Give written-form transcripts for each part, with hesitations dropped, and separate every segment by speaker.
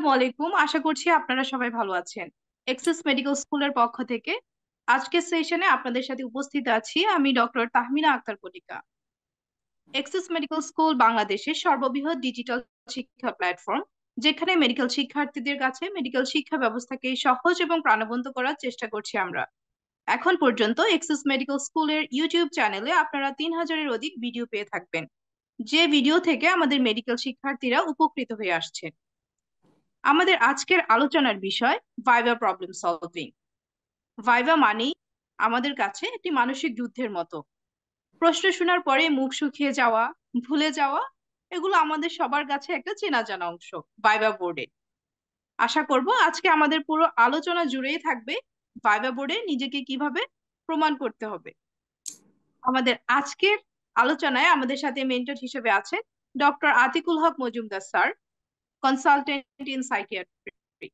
Speaker 1: আসসালামু আলাইকুম। আশা করছি আপনারা সবাই ভালো আছেন। এক্সেস মেডিকেল স্কুলের পক্ষ থেকে আজকের সেশনে আপনাদের সাথে উপস্থিত আছি আমি doctor Tahmina Akter Kalika. Access medical school বাংলাদেশের সর্ববৃহৎ ডিজিটাল শিক্ষা প্ল্যাটফর্ম, যেখানে মেডিকেল শিক্ষার্থীদের কাছে মেডিকেল শিক্ষা ব্যবস্থাকে সহজ এবং প্রাণবন্ত করার চেষ্টা করছি আমরা। এখন পর্যন্ত এক্সেস মেডিকেল স্কুলের ইউটিউব চ্যানেলে আপনারা 3,000-এর অধিক ভিডিও পেয়ে থাকবেন, যে ভিডিও থেকে আমাদের মেডিকেল শিক্ষার্থীরা উপকৃত হয়ে আসছে। আমাদের আজকের আলোচনার বিষয় ভাইভা প্রবলেম সলভিং। ভাইভা মানেই আমাদের কাছে একটি মানসিক যুদ্ধের মতো। প্রশ্ন শোনার পরে মুখ শুকিয়ে যাওয়া, ভুলে যাওয়া, এগুলো আমাদের সবার কাছে একটা চেনা জানা অংশ ভাইভা বোর্ডে। আশা করব আজকে আমাদের পুরো আলোচনা জুড়েই থাকবে ভাইভা বোর্ডে নিজেকে কিভাবে প্রমাণ করতে হবে। আমাদের আজকের আলোচনায় আমাদের সাথে মেন্টর হিসেবে আছেন doctor Atiqul Haque Majumder sir, consultant in psychiatry.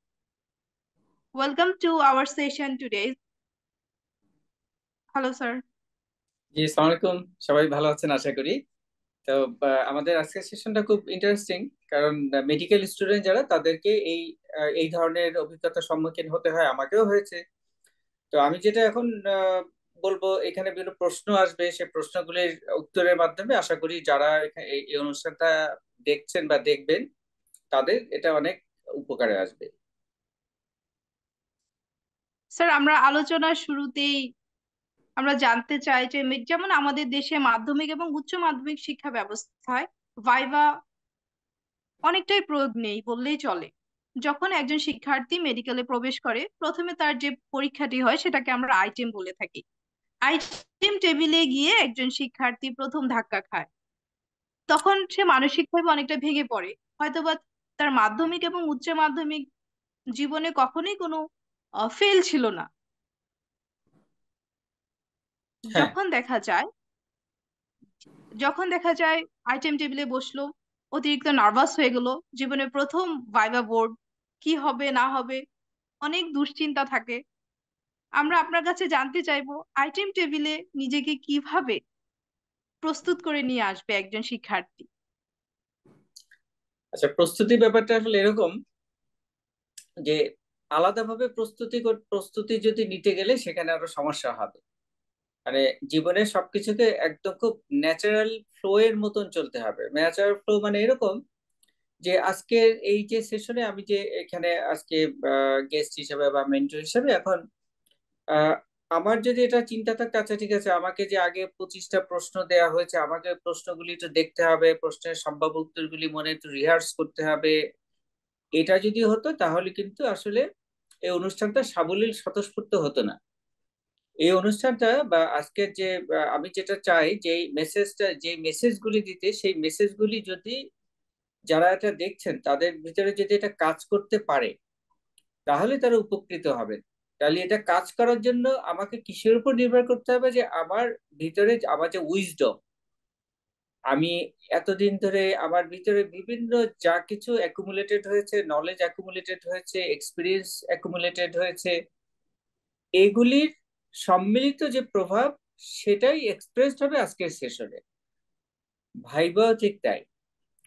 Speaker 1: Welcome to our session today. Hello, sir.
Speaker 2: জি, আসসালামু আলাইকুম। সবাই ভালো আছেন আশা করি। তো আমাদের আজকের সেশনটা খুব ইন্টারেস্টিং, কারণ মেডিকেল স্টুডেন্ট যারা তাদেরকে এই ধরনের অভিজ্ঞতার সম্মুখীন হতে হয়, আমাকেও হয়েছে। তো আমি যেটা এখন বলবো, এখানে বিভিন্ন প্রশ্ন আসবে, সেই প্রশ্নগুলির উত্তরের মাধ্যমে আশা করি যারা এই অনুষ্ঠানটা দেখছেন বা দেখবেন তাদের এটা অনেক উপকারে আসবে।
Speaker 1: স্যার, আমরা আলোচনার শুরুতেই আমরা জানতে চাই যে যেমন আমাদের দেশে মাধ্যমিক এবং উচ্চ মাধ্যমিক শিক্ষা ব্যবস্থায় ভাইভা অনেকটাই প্রয়োগ নেই বললেই চলে। যখন একজন শিক্ষার্থী মেডিকেলে প্রবেশ করে, প্রথমে তার যে পরীক্ষাটি হয় সেটাকে আমরা আইটেম বলে থাকি। আইটেম টেবিলে গিয়ে একজন শিক্ষার্থী প্রথম ধাক্কা খায়, তখন সে মানসিকভাবে অনেকটা ভেঙে পড়ে। হয়তোবা তার মাধ্যমিক এবং উচ্চ মাধ্যমিক জীবনে কখনোই কোনো ফেল ছিল না।
Speaker 2: হ্যাঁ,
Speaker 1: যখন দেখা যায় যখন দেখা যায় আইটেম টেবিলে বসলো, অতিরিক্ত নার্ভাস হয়ে গেল, জীবনের প্রথম ভাইভা বোর্ড, কি হবে না হবে, অনেক দুশ্চিন্তা থাকে। আমরা আপনার কাছে জানতে চাইবো আইটেম টেবিলে নিজেকে কিভাবে প্রস্তুত করে নিয়ে আসবে একজন শিক্ষার্থী।
Speaker 2: আচ্ছা, প্রস্তুতি ব্যাপারটা আসলে এরকম যে আলাদাভাবে প্রস্তুতি যদি নিতে গেলে সেখানে আরো সমস্যা হবে। মানে জীবনের সবকিছুকে একদম খুব ন্যাচারাল ফ্লো এর মতন চলতে হবে। ন্যাচারাল ফ্লো মানে এরকম যে আজকের এই যে সেশনে আমি যে এখানে আজকে গেস্ট হিসেবে বা মেন্টর হিসেবে এখন আহ, আমার যদি এটা চিন্তা থাকতো, আচ্ছা ঠিক আছে, আমাকে যে আগে 25টা প্রশ্ন দেয়া হয়েছে, আমাকে প্রশ্নগুলি একটু দেখতে হবে, প্রশ্নের সম্ভাব্য উত্তরগুলি মনে একটু রিহার্স করতে হবে, এটা যদি হতো তাহলে কিন্তু আসলে এই অনুষ্ঠানটা সাবলীল স্বতঃস্ফূর্ত হতো না। এই অনুষ্ঠানটা বা আজকের যে আমি যেটা চাই যে মেসেজগুলি দিতে, সেই মেসেজগুলি যদি যারা এটা দেখছেন তাদের ভিতরে যদি এটা কাজ করতে পারে তাহলে তারা উপকৃত হবেন। তাহলে এটা কাজ করার জন্য আমাকে কিসের উপর নির্ভর করতে হবে, যে আমার ভিতরে আমার যে উইজডম, আমি এতদিন ধরে আমার ভিতরে বিভিন্ন যা কিছু অ্যাকুমুলেটেড হয়েছে, নলেজ অ্যাকুমুলেটেড হয়েছে, এক্সপিরিয়েন্স অ্যাকুমুলেটেড হয়েছে, এগুলির সম্মিলিত যে প্রভাব সেটাই এক্সপ্রেসড হবে আজকের সেশনে। ভাইবাও ঠিক তাই।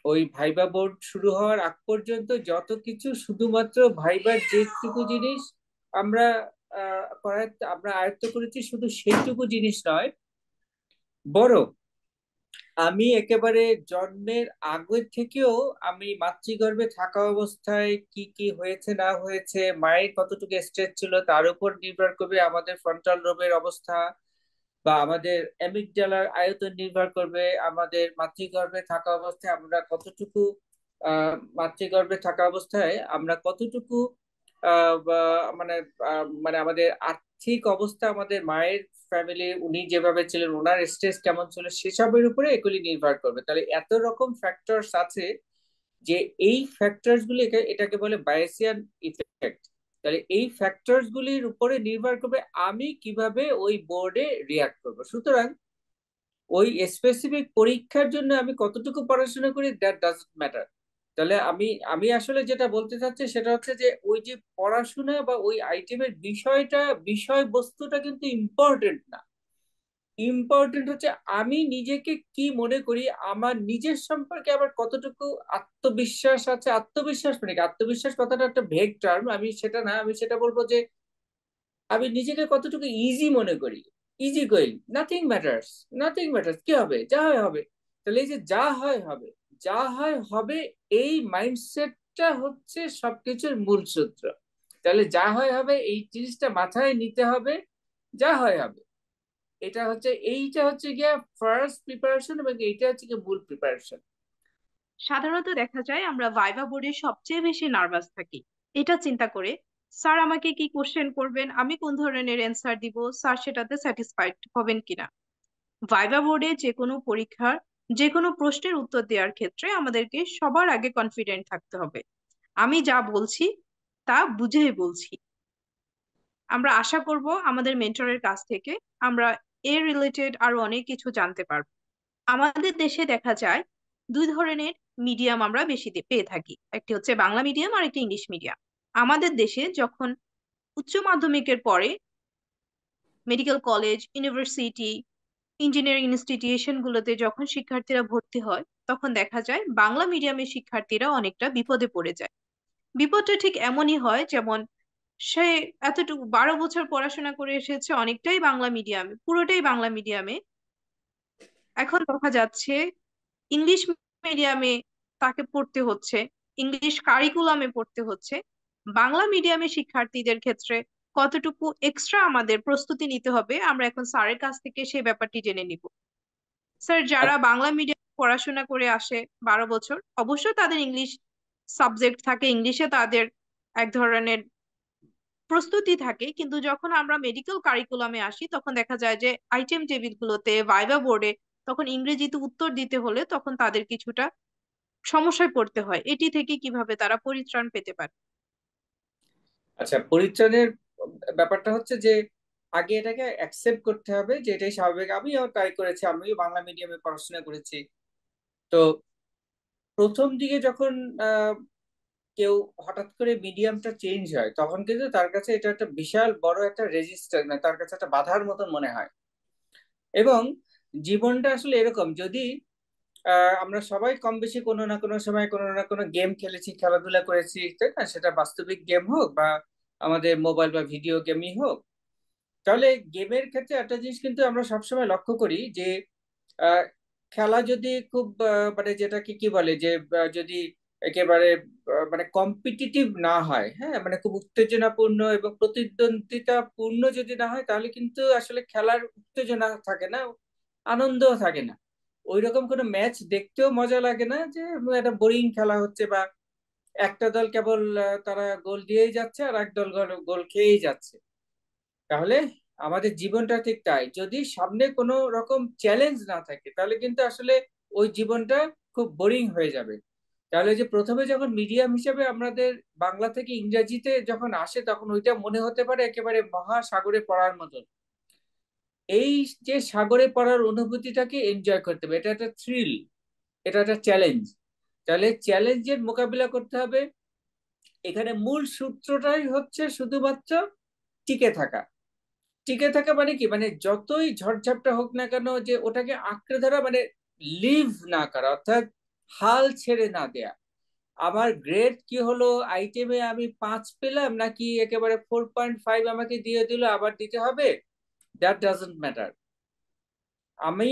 Speaker 2: ওই ভাইবা বোর্ড শুরু হওয়ার আগ পর্যন্ত যত কিছু, শুধুমাত্র ভাইবার যেটুকু জিনিস আমরা আমরা আয়ত্ত করেছি, শুধু সেইটুকু জিনিস নয়, বরং আমি একেবারে জন্মের আগে থেকেও আমি মাতৃগর্ভে থাকা অবস্থায় কি কি হয়েছে না হয়েছে, মায়ের কতটুকু স্ট্রেস ছিল, তার উপর নির্ভর করবে আমাদের ফ্রন্টাল লোবের অবস্থা, বা আমাদের অ্যামিগডালার আয়তন নির্ভর করবে আমাদের মাতৃগর্ভে থাকা অবস্থায় আমরা কতটুকু মাতৃগর্ভে থাকা অবস্থায় আমরা কতটুকু মানে মানে আমাদের আর্থিক অবস্থা, আমাদের মায়ের ফ্যামিলি উনি যেভাবে ছিলেন ওনার স্ট্রেস কেমন ছিল, সেসবের উপরে এগুলি নির্ভর করবে। তাহলে এত রকম ফ্যাক্টরস আছে যে এই ফ্যাক্টরস গুলি এটাকে বলে বায়োসিয়ান ইফেক্ট। তাহলে এই ফ্যাক্টরস গুলির উপরে নির্ভর করবে আমি কিভাবে ওই বোর্ডে রিয়াক্ট করব। সুতরাং ওই স্পেসিফিক পরীক্ষার জন্য আমি কতটুকু পড়াশোনা করি, দ্যাট ডাজন্ট ম্যাটার। তাহলে আমি আমি আসলে যেটা বলতে চাচ্ছি সেটা হচ্ছে যে ওই যে পড়াশোনা বা ওই আইটেমের বিষয়বস্তুটা কিন্তু ইম্পর্টেন্ট না। ইম্পর্টেন্ট হচ্ছে আমি নিজেকে কি মনে করি, আমার নিজের সম্পর্কে আবার কতটুকু আত্মবিশ্বাস আছে। আত্মবিশ্বাস মানে কি? আত্মবিশ্বাস কথাটা একটা ভেগ টার্ম, আমি সেটা না, আমি সেটা বলবো যে আমি নিজেকে কতটুকু ইজি মনে করি, easy going, nothing matters, nothing matters, কি হবে যা হয় হবে। তাহলে এই যে যা হয় হবে, যা হয় হবে, এই মাইন্ডসেটটা হচ্ছে সবকিছুর মূল সূত্র। তাহলে যা হয় হবে এই জিনিসটা মাথায় নিতে হবে, যা হয় হবে। এইটা হচ্ছে গিয়া ফার্স্ট প্রিপারেশন, এবং এইটা হচ্ছে গিয়ে মূল প্রিপারেশন।
Speaker 1: সাধারণত দেখা যায় আমরা ভাইভা বোর্ডে সবচেয়ে বেশি নার্ভাস থাকি এটা চিন্তা করে, স্যার আমাকে কি কোশ্চেন করবেন, আমি কোন ধরনের অ্যান্সার দিব, স্যার সেটাতে স্যাটিসফাইড হবেন কিনা। ভাইভা বোর্ডে যে কোনো পরীক্ষার যে কোনো প্রশ্নের উত্তর দেওয়ার ক্ষেত্রে আমাদেরকে সবার আগে কনফিডেন্ট থাকতে হবে। আমি যা বলছি তা বুঝেই বলছি। আমরা আশা করব আমাদের মেন্টরের কাছ থেকে আমরা এর রিলেটেড আরো অনেক কিছু জানতে পারবো। আমাদের দেশে দেখা যায় দুই ধরনের মিডিয়াম আমরা বেশি পেয়ে থাকি, একটি হচ্ছে বাংলা মিডিয়াম আর একটি ইংলিশ মিডিয়াম। আমাদের দেশে যখন উচ্চ মাধ্যমিকের পরে medical college, university, engineering institution গুলোতে যখন শিক্ষার্থীরা ভর্তি হয় তখন দেখা যায় বাংলা মিডিয়ামের শিক্ষার্থীরা অনেকটা বিপদে পড়ে যায়। বিপদটা ঠিক এমনই হয় যেমন সে এতটুকু 12 বছর পড়াশোনা করে এসেছে অনেকটাই বাংলা মিডিয়ামে, পুরোটাই বাংলা মিডিয়ামে। এখন দেখা যাচ্ছে ইংলিশ মিডিয়ামে তাকে পড়তে হচ্ছে, ইংলিশ কারিকুলামে পড়তে হচ্ছে। বাংলা মিডিয়ামের শিক্ষার্থীদের ক্ষেত্রে কতটুকু এক্সট্রা আমাদের প্রস্তুতি নিতে হবে আমরা এখন স্যারের কাছ থেকে সেই ব্যাপারটি জেনে নিব। স্যার, যারা বাংলা মিডিয়ামে পড়াশোনা করে আসে 12 বছর, অবশ্যই তাদের ইংলিশ সাবজেক্ট থাকে, ইংলিশে তাদের এক ধরনের প্রস্তুতি থাকে, কিন্তু যখন আমরা মেডিকেল কারিকুলামে আসি তখন দেখা যায় যে আইটেম টেবিল গুলোতে, ভাইভা বোর্ডে তখন ইংরেজিতে উত্তর দিতে হলে তখন তাদের কিছুটা সমস্যায় পড়তে হয়। এটি থেকে কিভাবে তারা পরিত্রাণ পেতে পারে?
Speaker 2: আচ্ছা, পরিত্রাণের ব্যাপারটা হচ্ছে যে আগে এটাকে অ্যাকসেপ্ট করতে হবে যে এটাই স্বাভাবিক। আমিও ট্রাই করেছি, আমিও বাংলা মিডিয়ামে পড়াশোনা করেছি। তো প্রথম দিকে যখন আহ, কেউ হঠাৎ করে মিডিয়ামটা চেঞ্জ হয়, তখন কিন্তু তার কাছে এটা একটা বিশাল বড় একটা রেজিস্টার, মানে তার কাছে একটা বাধার মতন মনে হয়। এবং জীবনটা আসলে এরকম, যদি আমরা সবাই কম বেশি কোনো না কোনো সময় কোনো না কোনো গেম খেলেছি, খেলাধুলা করেছি, তাই না? সেটা বাস্তবিক গেম হোক বা আমাদের মোবাইল বা ভিডিও গেমই হোক। তাহলে গেমের ক্ষেত্রে একটা জিনিস কিন্তু আমরা সবসময় লক্ষ্য করি যে আহ, খেলা যদি খুব মানে যেটাকে কি বলে যে যদি একেবারে মানে কম্পিটিটিভ না হয়, হ্যাঁ, মানে খুব উত্তেজনাপূর্ণ এবং প্রতিদ্বন্দ্বিতাপূর্ণ যদি না হয়, তাহলে কিন্তু আসলে খেলার উত্তেজনা থাকে না, আনন্দও থাকে না। ওই রকম কোনো ম্যাচ দেখতেও মজা লাগে না, যে একটা বোরিং খেলা হচ্ছে, বা একটা দল কেবল তারা গোল দিয়েই যাচ্ছে আর এক দল গোল গোল খেয়েই যাচ্ছে। তাহলে আমাদের জীবনটা ঠিক তাই, যদি সামনে কোনো রকম চ্যালেঞ্জ না থাকে তাহলে কিন্তু আসলে ওই জীবনটা খুব বোরিং হয়ে যাবে। তাহলে যে প্রথমে যখন মিডিয়াম হিসেবে আমাদের বাংলা থেকে ইংরেজিতে যখন আসে, তখন ওইটা মনে হতে পারে একেবারে মহাসাগরে পড়ার মতন। এই যে সাগরে পড়ার অনুভূতিটাকে এনজয় করতে হবে, এটা একটা থ্রিল, এটা একটা চ্যালেঞ্জ। তাহলে চ্যালেঞ্জের মোকাবিলা করতে হবে। এখানে মূল সূত্রটাই হচ্ছে শুধুমাত্র টিকে থাকা। টিকে থাকা মানে কি? মানে যতই ঝড়ঝাপটা হোক না কেন, যে ওটাকে আঁকড়ে ধরা, মানে লিভ না করা, অর্থাৎ হাল ছেড়ে না দেয়া। আমার গ্রেড কি হলো, আইটেমে আমি 5 পেলাম নাকি একেবারে 4.5 আমাকে দিয়ে দিল, আবার দিতে হবে, দ্যাট ডাজন্ট ম্যাটার। আমি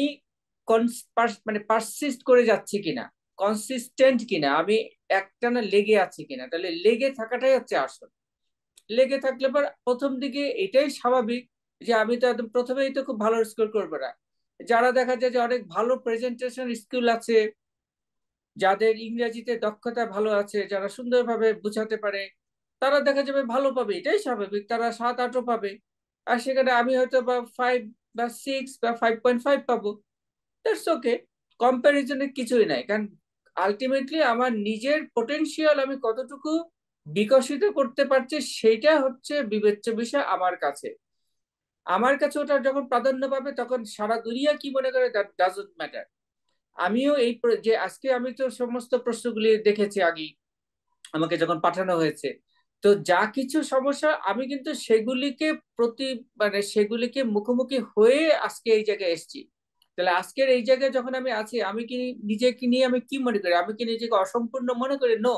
Speaker 2: মানে পারসিস্ট করে যাচ্ছি কিনা, কনসিস্টেন্ট কিনা, আমি একটানা লেগে আছি কিনা। তাহলে লেগে থাকাটাই হচ্ছে আসল। লেগে থাকলে পর প্রথম দিকে এটাই স্বাভাবিক যে আমি তো একদম প্রথমেই তো খুব ভালো স্কোর করবো না। যারা দেখা যায় যে অনেক ভালো প্রেজেন্টেশন স্কিল আছে, যাদের ইংরেজিতে দক্ষতা ভালো আছে, যারা সুন্দরভাবে বোঝাতে পারে, তারা দেখা যাবে ভালো পাবে, এটাই স্বাভাবিক, তারা 7-8ও পাবে। আর সেখানে আমি হয়তো বা 5 বা 6 বা 5.5 পাবো। That's okay. কম্প্যারিজনের কিছুই নাই, কারণ আলটিমেটলি আমার নিজের পোটেনশিয়াল আমি কতটুকু বিকশিত করতে পারছি সেটা হচ্ছে বিবেচ্য বিষয় আমার কাছে। আমার কাছে ওটা যখন প্রাধান্য পাবে, তখন সারা দুনিয়া কি মনে করে দ্যাট ডাজন্ট ম্যাটার। আমিও যে আজকে আমি তো সমস্ত প্রশ্নগুলি দেখেছি আগে, আমাকে যখন পাঠানো হয়েছে, তো যা কিছু সমস্যা আমি কিন্তু সেগুলিকে প্রতি মানে সেগুলিকে মুখোমুখি হয়ে আজকে এই জায়গায় এসেছি। তাহলে আজকের এই জায়গায় যখন আমি আছি, আমি কি নিজেকে নিয়ে আমি কি মনে করি? আমি কি নিজেকে অসম্পূর্ণ মনে করি? নো,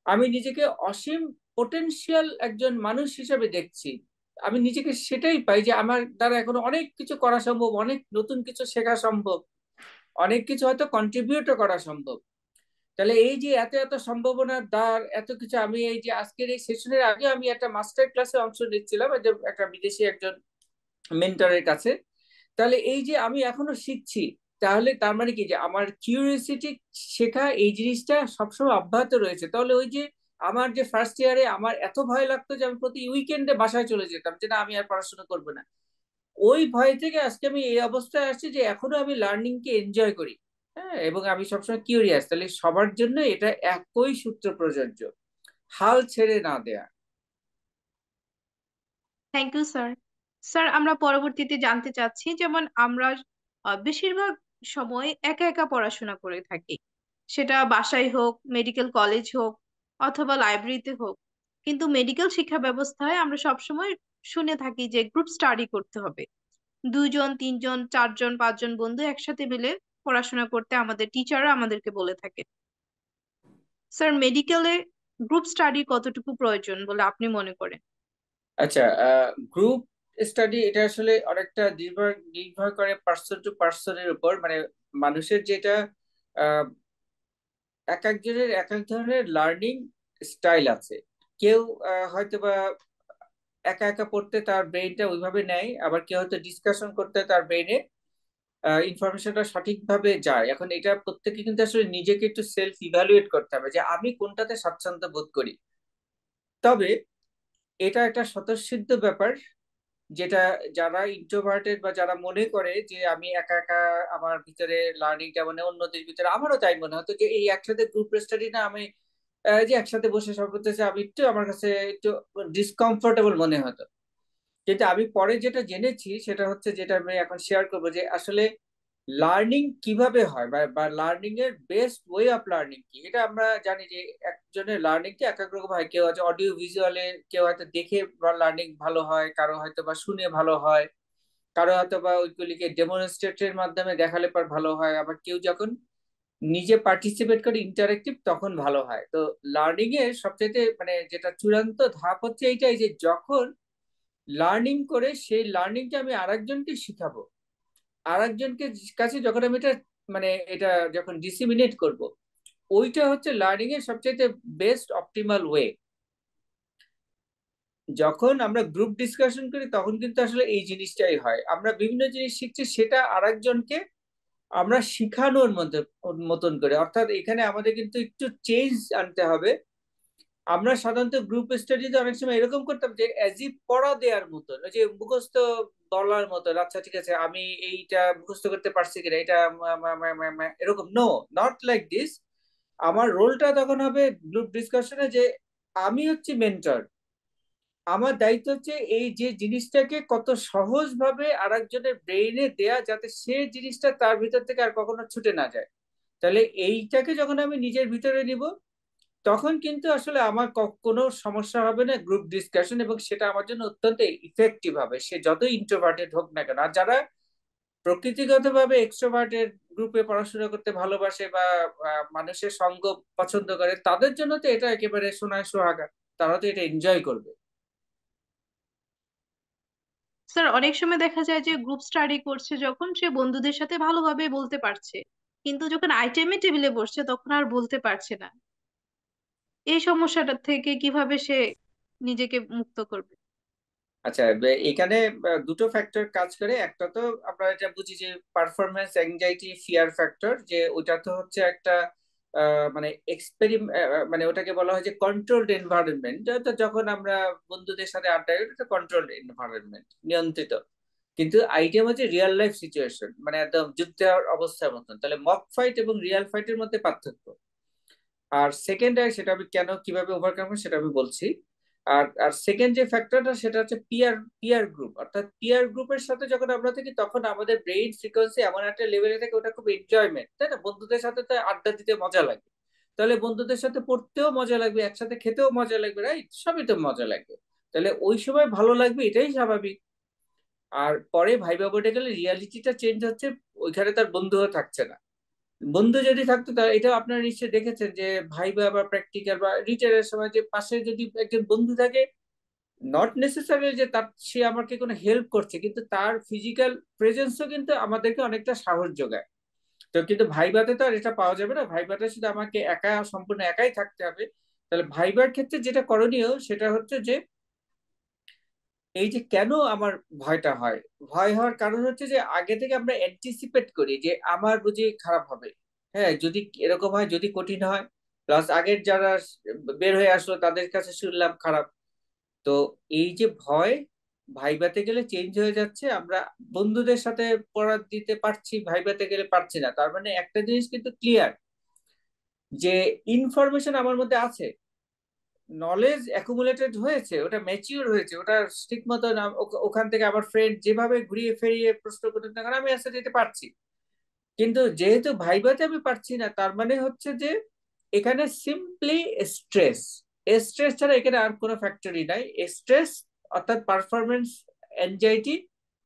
Speaker 2: আমি নিজেকে অসীম পোটেনশিয়াল একজন মানুষ হিসেবে দেখছি। আমি নিজেকে সেটাই পাই যে আমার দ্বারা এখনো অনেক কিছু করা সম্ভব, অনেক নতুন কিছু শেখা সম্ভব, অনেক কিছু হয়তো কন্ট্রিবিউটও করা সম্ভব। তাহলে এই যে এত এত সম্ভাবনার দ্বার, এত কিছু, আমি এই যে আজকের এই সেশনের আগে আমি একটা মাস্টার ক্লাসে অংশ নিচ্ছিলাম, এই যে একটা বিদেশি একজন মেন্টরের কাছে। তাহলে এই যে আমি এখনো শিখছি, তাহলে তার মানে কি যে আমার কিউরিওসিটি, শেখা এই জিনিসটা সবসময় অব্যাহত রয়েছে। তাহলে ওই যে আমার যে ফার্স্ট ইয়ারে আমার এত ভয় লাগতো যে আমি প্রতি উইকেন্ডে বাসায় চলে যেতাম যে না আমি আর পড়াশোনা করবো না, ওই ভয় থেকে আজকে আমি এই অবস্থায় আসছি যে এখনো আমি লার্নিং কে এনজয় করি। হ্যাঁ, এবং আমি সবসময় কিউরিয়াস। তাহলে সবার জন্য এটা একই সূত্র প্রযোজ্য, হাল ছেড়ে না দেয়া।
Speaker 1: Thank you sir. স্যার, আমরা পরবর্তীতে জানতে চাচ্ছি, যেমন আমরা বেশিরভাগ সময় একা একা পড়াশোনা করে থাকি, সেটা বাসায় হোক, মেডিকেল কলেজ হোক, অথবা লাইব্রেরিতে হোক। কিন্তু মেডিকেল শিক্ষা ব্যবস্থায় আমরা সবসময় শুনে থাকি যে গ্রুপ স্টাডি করতে হবে। দুইজন, তিনজন, চারজন, পাঁচজন বন্ধু একসাথে মিলে পড়াশোনা করতে আমাদের টিচাররা আমাদেরকে বলে থাকে। স্যার, মেডিকেলে গ্রুপ স্টাডি কতটুকু প্রয়োজন বলে আপনি মনে করেন?
Speaker 2: আচ্ছা, গ্রুপ স্টাডি এটা আসলে অনেকটা নির্ভর নির্ভর করে পার্সন টু পার্সনের উপর। মানে মানুষের যেটা আহ, এক একজনের এক এক ধরনের লার্নিং স্টাইল আছে। কেউ হয়তোবা একা একা পড়তে তার ব্রেইনটা ওইভাবে নেয়, আবার কেউ হয়তো ডিসকাশন করতে তার ব্রেইনে ইনফরমেশনটা সঠিকভাবে যায়। এখন এটা প্রত্যেকে কিন্তু আসলে নিজেকে একটু সেলফ ইভালুয়েট করতে হবে যে আমি কোনটাতে স্বাচ্ছন্দ্য বোধ করি। তবে এটা একটা স্বতঃসিদ্ধ ব্যাপার, যেটা যারা ইন্ট্রোভার্টেড বা যারা মনে করে যে আমি একা একা আমার ভিতরে লার্নিংটা, মানে অন্যদের ভিতরে আমারও তাই মনে হতো যে এই একসাথে গ্রুপ স্টাডি না, আমি যে একসাথে বসে সব করতেছে, আমি একটু আমার কাছে একটু ডিসকমফোর্টেবল মনে হতো। কিন্তু আমি পরে যেটা জেনেছি সেটা হচ্ছে, যেটা আমি এখন শেয়ার করবো, যে আসলে লার্নিং কিভাবে হয় বা লার্নিং এর বেস্ট ওয়ে অফ লার্নিং কি, এটা আমরা জানি যে একজনের লার্নিং কে এক এক রকম হয়। কেউ আছে অডিও ভিজুয়ালে, কেউ হয়তো দেখে লার্নিং ভালো হয়, কারো হয়তো বা শুনে ভালো হয়, কারো হয়তো বা ওইগুলিকে ডেমনস্ট্রেটের মাধ্যমে দেখালে পর ভালো হয়, আবার কেউ যখন নিজে পার্টিসিপেট করে ইন্টারেক্টিভ তখন ভালো হয়। তো লার্নিং এর সবচেয়ে মানে যেটা চূড়ান্ত ধাপ হচ্ছে এইটাই, যে যখন লার্নিং করে সেই লার্নিংটা আমি আরেকজনকে শিখাবো, আরেকজনকে কাছে যখন আমি এটা মানে এটা যখন ডিসিমিনেট করব, ওইটা হচ্ছে লার্নিং এর সবচেয়ে বেস্ট অপটিমাল ওয়ে। যখন আমরা গ্রুপ ডিসকাশন করি তখন কিন্তু আসলে এই জিনিসটাই হয়, আমরা বিভিন্ন জিনিস শিখছি সেটা আরেকজনকে আমরা শিখানোর মধ্যে মতন করে। অর্থাৎ এখানে আমাদের কিন্তু একটু চেঞ্জ আনতে হবে। আমরা সাধারণত গ্রুপ স্টাডিতে অনেক সময় এরকম করতাম যে অ্যাজ ইফ পড়া দেওয়ার মতন, ওই যে মুখস্থ বলার মতন, আচ্ছা ঠিক আছে আমি এইটা মুখস্থ করতে পারছি কিনা এটা এরকম। No, not like this. আমার রোলটা তখন হবে গ্রুপ ডিসকাশনে যে আমি হচ্ছি মেন্টর। আমার দায়িত্ব হচ্ছে এই যে জিনিসটাকে কত সহজ ভাবে আরেকজনের ব্রেইনে দেয়া, যাতে সে জিনিসটা তার ভিতর থেকে আর কখনো ছুটে না যায়। তাহলে এইটাকে যখন আমি নিজের ভিতরে নিব, তখন কিন্তু আসলে আমার কোনো সমস্যা হবে না গ্রুপ ডিসকাশন, এবং সেটা আমার জন্য অত্যন্ত ইফেক্টিভ হবে, সে যতই ইন্ট্রোভার্টেড হোক না কেন। আর যারা প্রকৃতিগতভাবে এক্সট্রোভার্টেড, গ্রুপে পড়াশোনা করতে ভালোবাসে বা মানুষের সঙ্গ পছন্দ করে, তাদের জন্য তো এটা একেবারে সোনায় সোহাগা, তারা তো এটা এনজয় করবে।
Speaker 1: স্যার, অনেক সময় দেখা যায় যে গ্রুপ স্টাডি করছে যখন, সে বন্ধুদের সাথে ভালোভাবে বলতে পারছে, কিন্তু যখন আইটেমে টেবিলে বসছে তখন আর বলতে পারছে না। এই সমস্যাটা থেকে কিভাবে সে নিজেকে মুক্ত করবে?
Speaker 2: আচ্ছা, এখানে দুটো ফ্যাক্টর কাজ করে। একটা তো আমরা এটা বুঝি যে পারফরমেন্স অ্যাংজাইটি ফিয়ার ফ্যাক্টর, যে ওটা তো হচ্ছে একটা মানে মানে ওটাকে বলা হয় যে কন্ট্রোলড এনভায়রনমেন্ট। তো যখন আমরা বন্ধুদের সাথে আড্ডা দিই, এটা কন্ট্রোলড এনভায়রনমেন্ট, নিয়ন্ত্রিত। কিন্তু আইটেম হচ্ছে রিয়েল লাইফ সিচুয়েশন, মানে একদম যুদ্ধের অবস্থার মতন। তাহলে মক ফাইট এবং রিয়েল ফাইটের মধ্যে পার্থক্য। আর সেকেন্ড, সেটা আমি কেন কিভাবে ওভারকাম করবো সেটা আমি বলছি। আর আর সেকেন্ড যে ফ্যাক্টরটা সেটা হচ্ছে পিয়ার পিয়ার গ্রুপ। অর্থাৎ পিয়ার গ্রুপের সাথে যখন আমরা থাকি তখন আমাদের ব্রেইন ফ্রিকোয়েন্সি এমন একটা লেভেলে থাকে, ওটা খুব এনজয়মেন্ট, তাই না? বন্ধুদের সাথে তো আড্ডা দিতে মজা লাগে। তাহলে বন্ধুদের সাথে পড়তেও মজা লাগবে, একসাথে খেতেও মজা লাগবে, রাইট? সবই তো মজা লাগবে। তাহলে ওই সময় ভালো লাগবে, এটাই স্বাভাবিক। আর পরে ভাইবা বোর্ডে গেলে রিয়ালিটিটা চেঞ্জ হচ্ছে, ওইখানে তার বন্ধুও থাকছে না। বন্ধু যদি থাকতো, তা এটা আপনারা নিশ্চয়ই দেখেছেন যে ভাইবা বা প্র্যাকটিক্যাল বা রিটার্নের সময় যে পাশে যদি একজন বন্ধু থাকে, নট নেসেসারি যে তার সে আমাকে কোনো হেল্প করছে, কিন্তু তার ফিজিক্যাল প্রেজেন্সও কিন্তু আমাদেরকে অনেকটা সাহস যোগায়। তো কিন্তু ভাইভাতে তো আর এটা পাওয়া যাবে না, ভাইভাতে শুধু আমাকে একা, সম্পূর্ণ একাই থাকতে হবে। তাহলে ভাইবার ক্ষেত্রে যেটা করণীয় সেটা হচ্ছে যে, এই যে কেন আমার ভয়টা হয়, ভয় হওয়ার কারণ হচ্ছে যে আগে থেকে আমরা অ্যান্টিসিপেট করি যে আমার বুঝি খারাপ হবে। হ্যাঁ, যদি এরকম হয়, যদি কঠিন হয়, প্লাস আগের যারা বের হয়ে আসলো তাদের কাছে শুনলাম খারাপ। তো এই যে ভয়, ভাইভাতে গেলে চেঞ্জ হয়ে যাচ্ছে, আমরা বন্ধুদের সাথে পড়া দিতে পারছি, ভাইভাতে গেলে পারছি না। তার মানে একটা জিনিস কিন্তু ক্লিয়ার, যে ইনফরমেশন আমার মধ্যে আছে, নলেজ অ্যাকুমুলেটেড হয়েছে, ওটা ম্যাচিওর হয়েছে, ওটা ঠিক মতো ওখান থেকে আমার ফ্রেন্ড যেভাবে ঘুরিয়ে ফিরিয়ে প্রশ্ন করতে না কেন আমি অ্যান্সার দিতে পারছি। কিন্তু যেহেতু ভাইভাতে আমি পারছি না, তার মানে হচ্ছে যে এখানে সিম্পলি স্ট্রেস, স্ট্রেস ছাড়া এখানে আর কোনো ফ্যাক্টরি নাই। স্ট্রেস অর্থাৎ পারফরমেন্স অ্যাংজাইটি,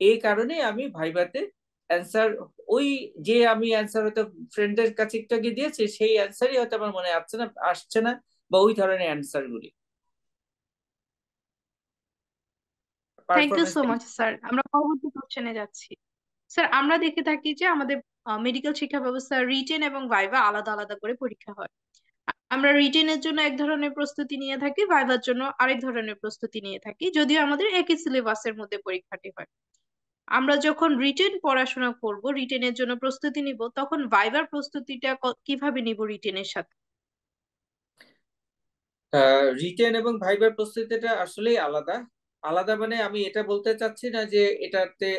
Speaker 2: এই কারণে আমি ভাইভাতে অ্যান্সার, ওই যে আমি অ্যান্সার হয়তো ফ্রেন্ডের কাছে একটু আগে দিয়েছি সেই অ্যান্সারই হয়তো আমার মনে আসছে না, বা ওই ধরনের অ্যান্সার গুলি
Speaker 1: thank you
Speaker 2: performance.
Speaker 1: So much sir, আমরা পরবর্তী কোশ্চেনে যাচ্ছি। স্যার, আমরা দেখে থাকি যে আমাদের মেডিকেল শিক্ষা ব্যবস্থা রিটেন এবং ভাইভা আলাদা আলাদা করে পরীক্ষা হয়। আমরা রিটেনের জন্য এক ধরনের প্রস্তুতি নিয়ে থাকি, ভাইভার জন্য আরেক ধরনের প্রস্তুতি নিয়ে থাকি, যদিও আমাদের একই সিলেবাসের মধ্যে পরীক্ষাটি হয়। আমরা যখন রিটেন পড়াশোনা করব, রিটেনের জন্য প্রস্তুতি নিব, তখন ভাইবার প্রস্তুতিটা কিভাবে নিব রিটেনের সাথে?
Speaker 2: রিটেন এবং ভাইবার প্রস্তুতিটা আসলেই আলাদা। আলাদা মানে আমি এটা বলতে চাচ্ছি না যে এটাতে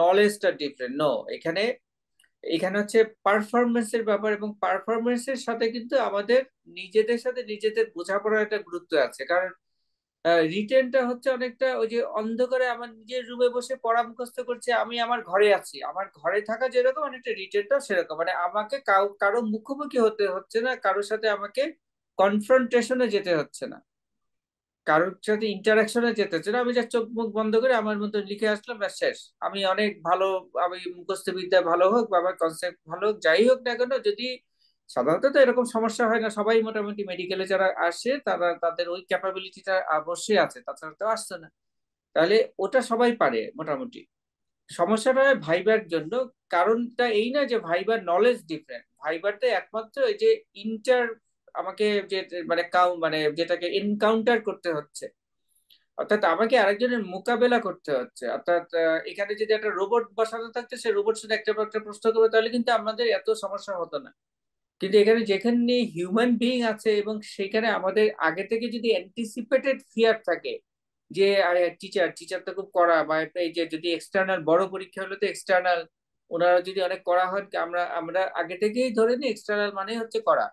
Speaker 2: নলেজটা ডিফারেন্ট, নো। এখানে এখানে হচ্ছে পারফরমেন্সের ব্যাপার, এবং পারফরমেন্সের সাথে কিন্তু আমাদের নিজেদের সাথে নিজেদের বোঝাপড়ার একটা গুরুত্ব আছে। কারণ রিটেনটা হচ্ছে অনেকটা ওই যে অন্ধকারে আমার নিজের রুমে বসে পড়া মুখস্থ করছি, আমি আমার ঘরে আছি, আমার ঘরে থাকা যেরকম অনেকটা রিটেনটাও সেরকম। মানে আমাকে কারো মুখোমুখি হতে হচ্ছে না, কারোর সাথে আমাকে কনফ্রন্টেশনে যেতে হচ্ছে না, কারোর সাথে ইন্টারাকশনে যেতে হচ্ছে না। আমি যা চোখ মুখ বন্ধ করে আমার মতো লিখে আসলাম, ব্যাস শেষ। আমি অনেক ভালো, আমি মুখস্থ বিদ্যা ভালো হোক বা আমার কনসেপ্ট ভালো হোক, যাই হোক না কেন, যদি সাধারণত তো এরকম সমস্যা হয় না, সবাই মোটামুটি মেডিকেলে যারা আসে তারা তাদের ওই ক্যাপাবিলিটিটা অবশ্যই আছে, তাছাড়া তো আসছে না। তাহলে ওটা সবাই পারে মোটামুটি। সমস্যাটা হয় ভাইবার জন্য। কারণটা এই না যে ভাইবার নলেজ ডিফারেন্ট, ভাইবারটা একমাত্র এই যে ইন্টার, আমাকে যে মানে মানে যেটাকে এনকাউন্টার করতে হচ্ছে, অর্থাৎ আমাকে আরেকজনের মোকাবেলা করতে হচ্ছে। অর্থাৎ এখানে যদি একটা রোবট বসানো থাকতো, সে রোবট শুধু একটা পর একটা প্রশ্ন করবে, তাহলে কিন্তু আমাদের এত সমস্যা হতো না। কিন্তু এখানে যেখানে হিউম্যান বিইং আছে, এবং সেখানে আমাদের আগে থেকে যদি অ্যান্টিসিপেটেড ফিয়ার থাকে যে টিচার টিচার তো খুব কড়া, বা এই যে যদি এক্সটার্নাল বড় পরীক্ষা হলে তো এক্সটার্নাল ওনারা যদি অনেক কড়া হন, আমরা আমরা আগে থেকেই ধরে নিই এক্সটার্নাল মানে হচ্ছে কড়া।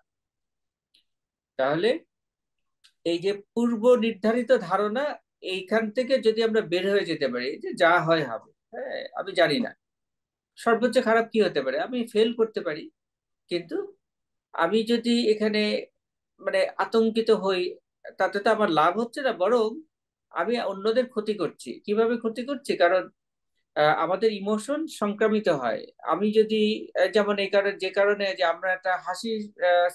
Speaker 2: তাহলে এই যে পূর্ব নির্ধারিত ধারণা, এইখান থেকে যদি আমরা বের হয়ে যেতে পারি যে যা হয় হবে, হ্যাঁ আমি জানি না সর্বোচ্চ খারাপ কি হতে পারে, আমি ফেল করতে পারি, কিন্তু আমি যদি এখানে মানে আতঙ্কিত হই, তাতে তো আমার লাভ হচ্ছে না, বরং আমি অন্যদের ক্ষতি করছি। কিভাবে ক্ষতি করছি? কারণ আমাদের ইমোশন সংক্রামিত হয়। আমি যদি যেমন এই কারণে, যে কারণে যে আমরা একটা হাসি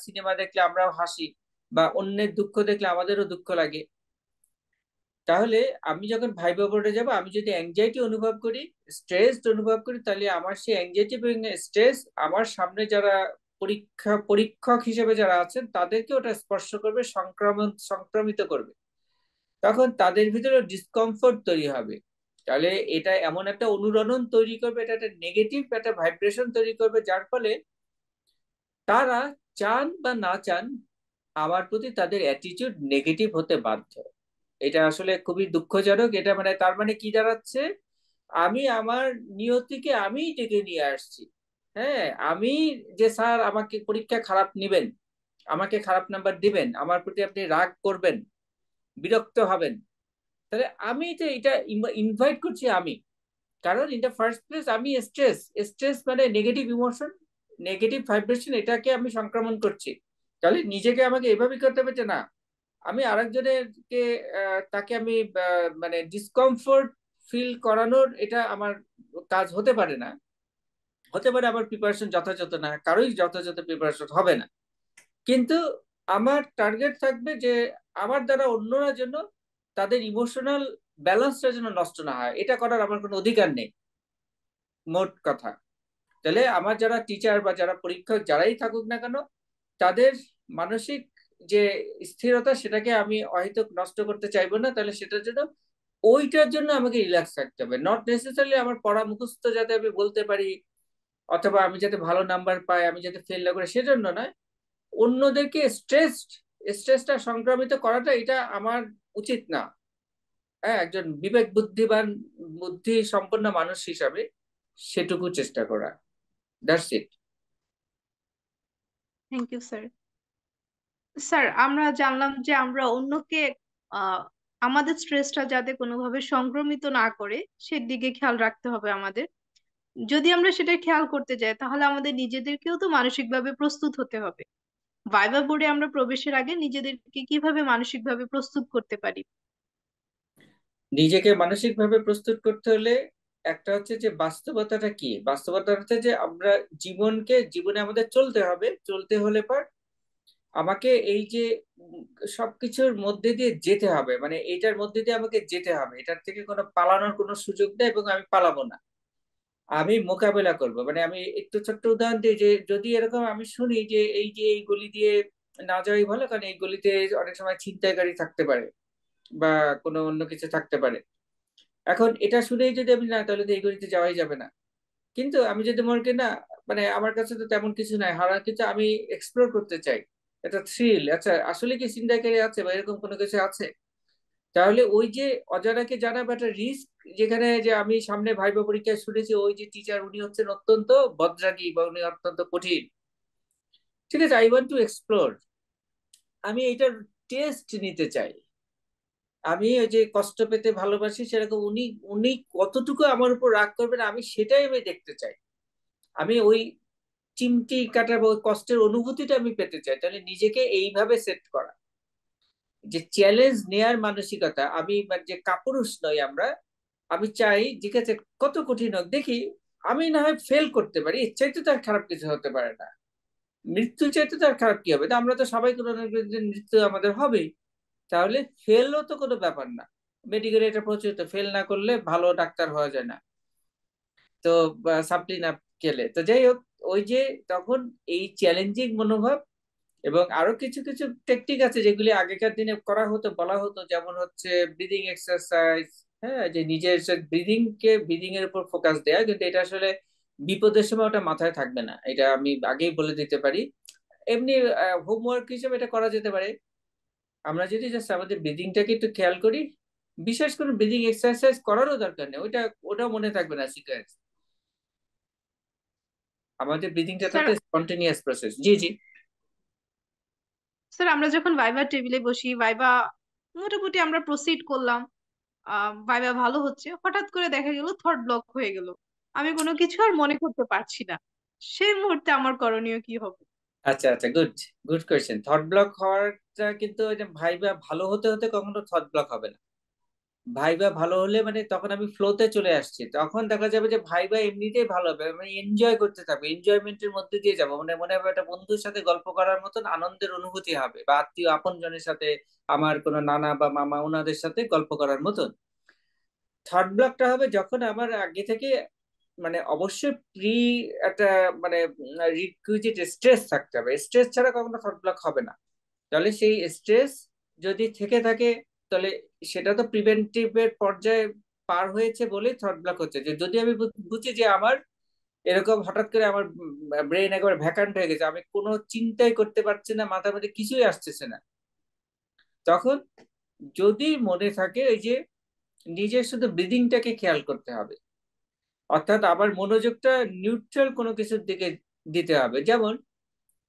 Speaker 2: সিনেমা দেখলে আমরাও হাসি, বা অন্যের দুঃখ দেখলে আমাদেরও দুঃখ লাগে। তাহলে আমি যখন ভাইবা বোর্ডে যাব, আমি যদি অ্যাংজাইটি অনুভব করি, স্ট্রেস অনুভব করি, তাহলে আমার সেই অ্যাংজাইটি এবং স্ট্রেস আমার সামনে যারা পরীক্ষক হিসেবে যারা আছেন তাদেরকে ওটা স্পর্শ করবে, সংক্রামিত করবে। তখন তাদের ভিতরে ডিসকমফোর্ট তৈরি হবে। তাহলে এটা এমন একটা অনুরণন তৈরি করবে, এটা একটা নেগেটিভ একটা ভাইব্রেশন তৈরি করবে, যার ফলে তারা চান বা না চান আমার প্রতি তাদের অ্যাটিটিউড নেগেটিভ হতে বাধ্য। এটা আসলে খুবই দুঃখজনক। এটা মানে তার মানে কি দাঁড়াচ্ছে, আমি আমার নিয়তিকে আমি ডেকে নিয়ে আসছি। হ্যাঁ, আমি যে স্যার আমাকে পরীক্ষা খারাপ নিবেন, আমাকে খারাপ নাম্বার দিবেন, আমার প্রতি আপনি রাগ করবেন, বিরক্ত হবেন, তাহলে আমি যে এটা ইনভাইট করছি আমি। কারণ ইন দ্য ফার্স্ট প্লেস আমি স্ট্রেস, স্ট্রেস মানে নেগেটিভ ইমোশন, নেগেটিভ ভাইব্রেশন, এটাকে আমি সংক্রমণ করছি। তাহলে নিজেকে আমাকে এভাবে করতে হবে যে না, আমি আরেকজনেরকে তাকে আমি মানে ডিসকমফোর্ট ফিল করানোর এটা আমার কাজ হতে পারে না। হতে পারে আমার প্রিপারেশন যথাযথ না, কারোই যথাযথ প্রিপারেশন হবে না, কিন্তু আমার টার্গেট থাকবে যে আমার দ্বারা অন্যরা যেন তাদের ইমোশনাল ব্যালেন্সটা যেন নষ্ট না হয়, এটা করার আমার কোনো অধিকার নেই, মোট কথা। তাহলে আমার যারা টিচার বা যারা পরীক্ষক যারাই থাকুক না কেন, তাদের মানসিক যে স্থিরতা সেটাকে আমি হয়তো নষ্ট করতে চাইবো না। তাহলে সেটার জন্য ওইটার জন্য আমাকে রিল্যাক্স থাকতে হবে, নট নেসেসারিলি আমার পড়া মুখস্থ যাতে আমি বলতে পারি অথবা আমি যাতে ভালো নাম্বার পাই, আমি যাতে ফেল না করে সেজন্য নয়। অন্যদেরকে স্ট্রেসটা সংক্রামিত করাটা এটা আমার উচিত না। হ্যাঁ, একজন বিবেক বুদ্ধিমান বুদ্ধি সম্পন্ন মানুষ হিসাবে সেটুকু চেষ্টা করা, that's it.
Speaker 1: Thank you sir. Sir, আমরা জানলাম যে আমরা অন্যকে আহ আমাদের স্ট্রেসটা যাতে কোনোভাবে সংক্রমিত না করে সেদিকে খেয়াল রাখতে হবে আমাদের। যদি আমরা সেটা খেয়াল করতে যাই তাহলে আমাদের নিজেদেরকেও তো মানসিকভাবে প্রস্তুত হতে হবে। ভাইবা বোর্ডে আমরা প্রবেশের আগে নিজেদেরকে কিভাবে মানসিকভাবে প্রস্তুত করতে পারি?
Speaker 2: নিজেকে মানসিক ভাবে প্রস্তুত করতে হলে একটা হচ্ছে যে বাস্তবতাটা কি, বাস্তবতা হচ্ছে যে আমরা জীবনে আমাদের চলতে হবে, চলতে হলে পর আমাকে এই যে সবকিছুর মধ্যে দিয়ে যেতে হবে, মানে এইটার মধ্যে দিয়ে আমাকে যেতে হবে, এটার থেকে কোনো পালানোর কোনো সুযোগ নেই এবং আমি পালাবো না, আমি মোকাবেলা করব। মানে আমি একটু ছোট্ট উদাহরণ দিই যে যদি এরকম আমি শুনি যে এই গলি দিয়ে না যাওয়াই ভালো, কারণ এই গলিতে অনেক সময় ছিনতাইকারী থাকতে পারে বা কোনো অন্য কিছু থাকতে পারে। এখন এটা শুনেই যদি আমি না, তাহলে তো এই গলিতে যাওয়াই যাবে না। কিন্তু আমি যদি মনে করি না, মানে আমার কাছে তো তেমন কিছু নাই হারার, কিন্তু আমি এক্সপ্লোর করতে চাই, এটা থ্রিল, আচ্ছা আসলে কি ছিনতাইকারী আছে বা এরকম কোনো কিছু আছে, তাহলে ওই যে অজানাকে জানা বা একটা রিস্ক, যেখানে যে আমি সামনে ভাইবা পরীক্ষায় শুনেছি ওই যে টিচার উনি হচ্ছেন অত্যন্ত বদরাগী বা উনি অত্যন্ত কঠিন, ঠিক আছে, আই ওয়ান্ট টু এক্সপ্লোর, আমি এটার টেস্ট নিতে চাই। আমি ওই যে কষ্ট পেতে ভালোবাসি সেরকম উনি উনি কতটুকু আমার উপর রাগ করবেন আমি সেটাই আমি দেখতে চাই। আমি ওই চিমটি কাটার বা ওই কষ্টের অনুভূতিটা আমি পেতে চাই। তাহলে নিজেকে এইভাবে সেট করা, যে চ্যালেঞ্জ নেয়ার মানসিকতা, আমি মানে যে কাপুরুষ নই আমরা, আমি চাই ঠিক আছে কত কঠিন হোক দেখি, আমি না হয় ফেল করতে পারি, এর চাইতে তো আর খারাপ কিছু হতে পারে না, মৃত্যু চাইতে তো আর খারাপ কি হবে, তো আমরা তো সবাই কোনো না কোনো দিন মৃত্যু আমাদের হবেই, তাহলে ফেলও তো কোনো ব্যাপার না। মেডিকেলে এটা প্রচলিত, ফেল না করলে ভালো ডাক্তার হওয়া যায় না, তো সাপ্লি না খেলে তো যাই হোক, ওই যে তখন এই চ্যালেঞ্জিং মনোভাব। এবং আরো কিছু কিছু টেকনিক আছে যেগুলি আগেকার দিনে করা হতো, বলা হতো, যেমন হচ্ছে ব্রিদিং এক্সারসাইজ। হ্যাঁ, যে নিজের ব্রিদিং এর উপর ফোকাস দেয়া, কিন্তু এটা আসলে বিপদের সময় ওটা মাথায় থাকবে না, এটা আমি আগেই বলে দিতে পারি। এমনি হোমওয়ার্ক হিসেবে এটা করা যেতে পারে, আমরা যদি জাস্ট আমাদের ব্রিদিংটাকে একটু খেয়াল করি, বিশেষ করে ব্রিদিং এক্সারসাইজ করারও দরকার নেই, ওটা মনে থাকবে না সিকোয়েন্স, আমাদের ব্রিদিংটা
Speaker 1: স্যার,
Speaker 2: থাকতে স্পন্টেনিয়াস প্রসেস। জি জি।
Speaker 1: স্যার আমরা যখন ভাইবা টেবিলে বসি, ভাইবা মোটামুটি আমরা প্রসিড করলাম, ভাইবা ভালো হচ্ছে, হঠাৎ করে দেখা গেল থট ব্লক হয়ে গেল, আমি কোনো কিছু আর মনে করতে পারছি না, সেই মুহূর্তে আমার করণীয় কি হবে?
Speaker 2: আচ্ছা আচ্ছা, good, good question. Thought block হওয়াটা কিন্তু ওই যে ভাইবা ভালো হতে হতে কখনো থট ব্লক হবে না। ভাইবা ভালো হলে মানে তখন আমি ফ্লোতে চলে আসছি, তখন দেখা যাবে যে ভাইবা এমনিতেই ভালো হবে, আমি এনজয় করতে থাকবো, এনজয়মেন্টের মধ্যে দিয়ে যাবো, মানে মনে হবে একটা বন্ধুর সাথে গল্প করার মতন আনন্দের অনুভূতি হবে, বা আত্মীয় আপন জনের সাথে, আমার কোনো নানা বা মামা ওনাদের সাথে গল্প করার মতন। থার্ড ব্লকটা হবে যখন আমার আগে থেকে মানে অবশ্যই একটা মানে রিকুইজিট স্ট্রেস থাকতে হবে, স্ট্রেস ছাড়া কখনো থার্ড ব্লক হবে না। তাহলে সেই স্ট্রেস যদি থেকে থাকে, তাহলে সেটা তো প্রিভেন্টিভের পর্যায়ে পার হয়েছে বলেই থার্ড ব্লক হচ্ছে, যে যদি আমি বুঝি যে আমার এরকম হঠাৎ করে আমার ব্রেন একেবারে ভ্যাকান্ট হয়ে গেছে, আমি কোনো চিন্তাই করতে পারছি না, মাথার মধ্যে কিছুই আসতেছে না, তখন যদি মনে থাকে এই যে নিজের শুধু ব্রিদিংটাকে খেয়াল করতে হবে, অর্থাৎ আবার মনোযোগটা নিউট্রাল কোনো কিছুর দিকে দিতে হবে। যেমন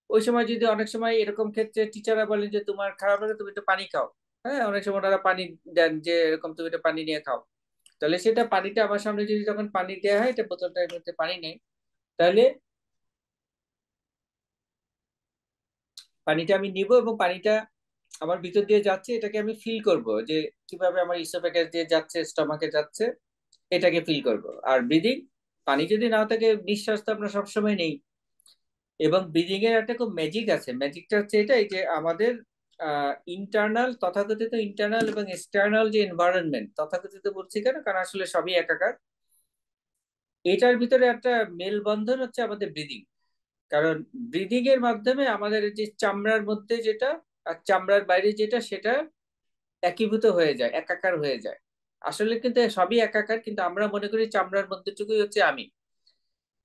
Speaker 2: ওই সময় যদি অনেক সময় এরকম ক্ষেত্রে টিচাররা বলেন যে তোমার খারাপ লাগে তুমি একটু পানি খাও, হ্যাঁ অনেক সময় ওনারা পানি দেন যে এরকম তুমি একটু পানি নিয়ে খাও, তাহলে সেটা পানিটা আমার সামনে যদি যখন পানি দেওয়া হয়, এটা বোতলটার মধ্যে পানি নেই, তাহলে পানিটা আমি নিব এবং পানিটা আমার ভিতর দিয়ে যাচ্ছে, এটাকে আমি ফিল করব যে কিভাবে আমার ইসোফেগাস দিয়ে যাচ্ছে, স্টমাকে যাচ্ছে, এটাকে ফিল করব। আর ব্রিদিং, পানি যদি নাও থাকে, নিঃশ্বাস তো আমরা সবসময় নেই। এবং ব্রিদিং এর একটা খুব ম্যাজিক আছে, ম্যাজিকটা হচ্ছে এটাই যে আমাদের ইন্টারনাল, তথাকথিত ইন্টারনাল এবং এক্সটার্নাল যে এনভায়রনমেন্ট, তথাকথিত বলছি কেন, কারণ আসলে সবই একাকার, এটার ভিতরে একটা মেলবন্ধন হচ্ছে আমাদের ব্রিদিং। কারণ ব্রিদিং এর মাধ্যমে আমাদের যে চামড়ার মধ্যে যেটা আর চামড়ার বাইরে যেটা, সেটা একীভূত হয়ে যায়, একাকার হয়ে যায়। আসলে কিন্তু সবই একাকার, কিন্তু আমরা মনে করি চামড়ার মধ্যেটুকুই হচ্ছে আমি।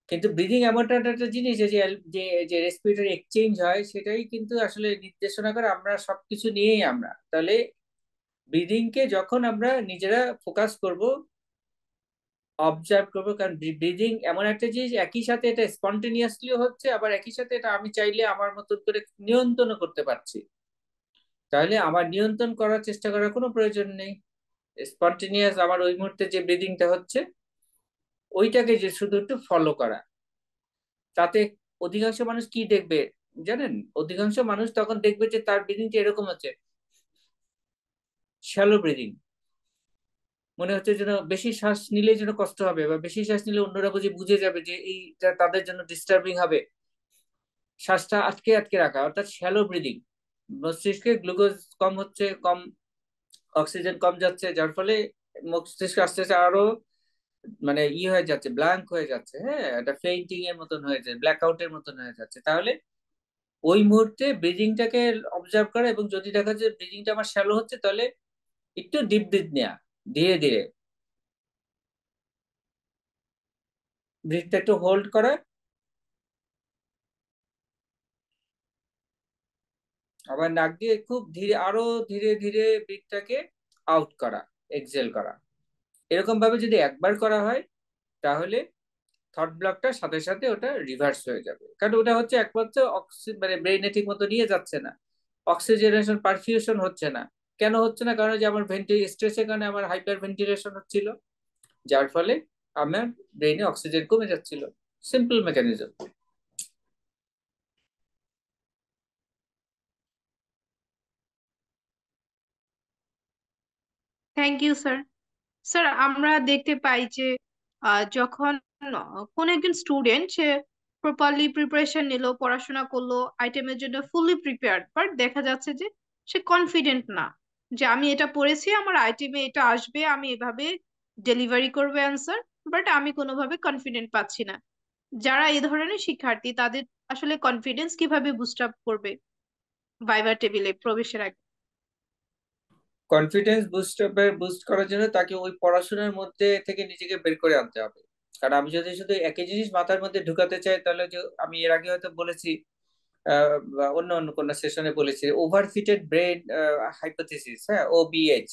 Speaker 2: কিন্তু ব্রিদিং এমনটা একটা জিনিস যে যে যে রেসপিরেটরি এক্সচেঞ্জ হয়, সেটাই কিন্তু আসলে নির্দেশনা করে আমরা সবকিছু নিয়েই আমরা। তাহলে ব্রিদিং কে যখন আমরা নিজেরা ফোকাস করব, অবজার্ভ করবো, কারণ ব্রিদিং এমন একটা জিনিস, একই সাথে এটা স্পন্টেনিয়াসলিও হচ্ছে, আবার একই সাথে এটা আমি চাইলে আমার মতো করে নিয়ন্ত্রণ করতে পারছি। তাহলে আমার নিয়ন্ত্রণ করার চেষ্টা করার কোনো প্রয়োজন নেই। স্পন্টেনিয়াস আমার ওই মুহূর্তে যে ব্রিদিংটা হচ্ছে, ওইটাকে যে শুধু একটু ফলো করা। তাতে অধিকাংশ মানুষ কি দেখবে জানেন? অধিকাংশ মানুষ তখন দেখবে যে তার ব্রিদিংটা এরকম হচ্ছে, শ্যালো ব্রিদিং। মনে হচ্ছে যেন বেশি শ্বাস নিলে যেন কষ্ট হবে, বা বেশি শ্বাস নিলে অন্যরা বুঝে বুঝে যাবে যে এইটা তাদের জন্য ডিস্টার্বিং হবে। শ্বাসটা আটকে আটকে রাখা, অর্থাৎ শ্যালো ব্রিদিং। মস্তিষ্কে গ্লুকোজ কম হচ্ছে, কম অক্সিজেন কম যাচ্ছে, যার ফলে মস্তিষ্ক আস্তে আস্তে আরো মানে হয়ে যাচ্ছে, ব্ল্যাঙ্ক হয়ে যাচ্ছে, হ্যাঁ, এটা ফেইন্টিং এর মতন হয়ে যাচ্ছে, ব্ল্যাক আউটের মতন হয়ে যাচ্ছে। তাহলে ওই মুহূর্তে ব্রিদিংটাকে অবজার্ভ করা, এবং যদি দেখা যায় ব্রিদিংটা আমার শ্যালো হচ্ছে, তাহলে একটু ডিপ ব্রিথ নেওয়া, ধীরে ধীরে ব্রিথটা একটু হোল্ড করা, আবার নাক দিয়ে খুব ধীরে, আরো ধীরে ধীরে ব্রিথটাকে আউট করা, এক্সেল করা। এরকম ভাবে যদি একবার করা হয়, তাহলে থট ব্লকটার সাথে সাথে ওটা রিভার্স হয়ে যাবে। কারণ ওটা হচ্ছে একমাত্র মানে ব্রেইনে ঠিক মতো নিয়ে যাচ্ছে না, অক্সিজেনেশন পারফিউশন হচ্ছে না। কেন হচ্ছে না? কারণ যে আমার স্ট্রেসের কারণে আমার হাইপার ভেন্টিলেশন হচ্ছিল, যার ফলে আমার ব্রেইনে অক্সিজেন কমে যাচ্ছিল। Simple mechanism.
Speaker 1: Thank you sir. Sir, আমরা দেখতে পাই যে যখন কোন একজন স্টুডেন্ট সে প্রপারলি প্রিপারেশন নিল, পড়াশোনা করলো, আইটেমের জন্য ফুললি প্রিপেয়ার্ড, বাট দেখা যাচ্ছে যে সে কনফিডেন্ট না যে আমি এটা পড়েছি, আমার আইটেমে এটা আসবে, আমি এভাবে ডেলিভারি করবো অ্যান্সার, বাট আমি কোনোভাবে কনফিডেন্ট পাচ্ছি না। যারা এই ধরনের শিক্ষার্থী, তাদের আসলে কনফিডেন্স কিভাবে বুস্ট আপ করবে ভাইবা টেবিলে প্রবেশের আগে?
Speaker 2: কনফিডেন্স বুস্ট করার জন্য তাকে ওই পড়াশোনার মধ্যে থেকে নিজেকে বের করে আনতে হবে। কারণ আমি যদি শুধু একই জিনিস মাথার মধ্যে ঢুকাতে চাই, তাহলে যে আমি এর আগে হয়তো বলেছি, বা অন্য অন্য কোন সেশনে বলেছি, ওভার ফিটেড ব্রেন হাইপোথিসিস, হ্যাঁ, ওবিএইচ।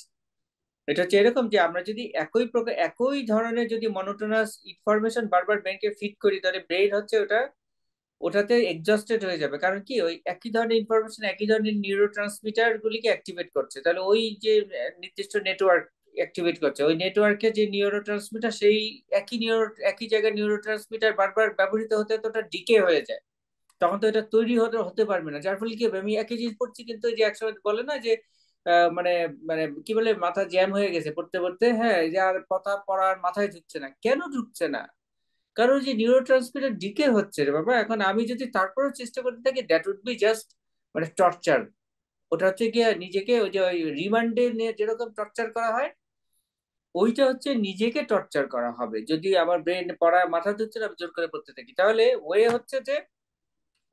Speaker 2: এটা হচ্ছে এরকম যে আমরা যদি একই প্রকার একই ধরনের যদি মনোটোনাস ইনফরমেশন বারবার ব্রেনকে ফিড করি, তাহলে ব্রেন হচ্ছে ওটাতে এক্সস্টেড হয়ে যাবে। কারণ কি, ওই একই ধরনের ইনফরমেশন একই ধরনের নিউরো ট্রান্সমিটার গুলিকে অ্যাক্টিভেট করছে, তাহলে ওই যে নির্দিষ্ট নেটওয়ার্ক অ্যাক্টিভেট করছে, ওই নেটওয়ার্কে যে নিউরো ট্রান্সমিটার, সেই একই জায়গায় নিউরো ট্রান্সমিটার বারবার ব্যবহৃত হতে হতে ওটা ডিকে হয়ে যায়। তখন তো এটা তৈরি হতে হতে পারবে না, যার ফলে কি হবে, আমি একই জিনিস পড়ছি, কিন্তু ওই যে একসময় বলে না যে মানে মানে কি বলে, মাথা জ্যাম হয়ে গেছে পড়তে পড়তে, হ্যাঁ, এই যে আর কথা পড়ার মাথায় ঢুকছে না। কেন ঢুকছে না? কারণ ওই যে নিউরো ট্রান্সমিটার ডিকে হচ্ছে রে বাবা। এখন আমি যদি তারপরেও চেষ্টা করতে থাকি, দ্যাট উড বি জাস্ট মানে টর্চার। ওটা হচ্ছে গিয়ে নিজেকে ওই যে ওই রিমান্ডে নিয়ে যেরকম টর্চার করা হয়, ওইটা হচ্ছে নিজেকে টর্চার করা হবে। যদি আমার ব্রেন পড়া মাথা ধরছে না, আমি জোর করে পড়তে থাকি, তাহলে ওয়ে হচ্ছে যে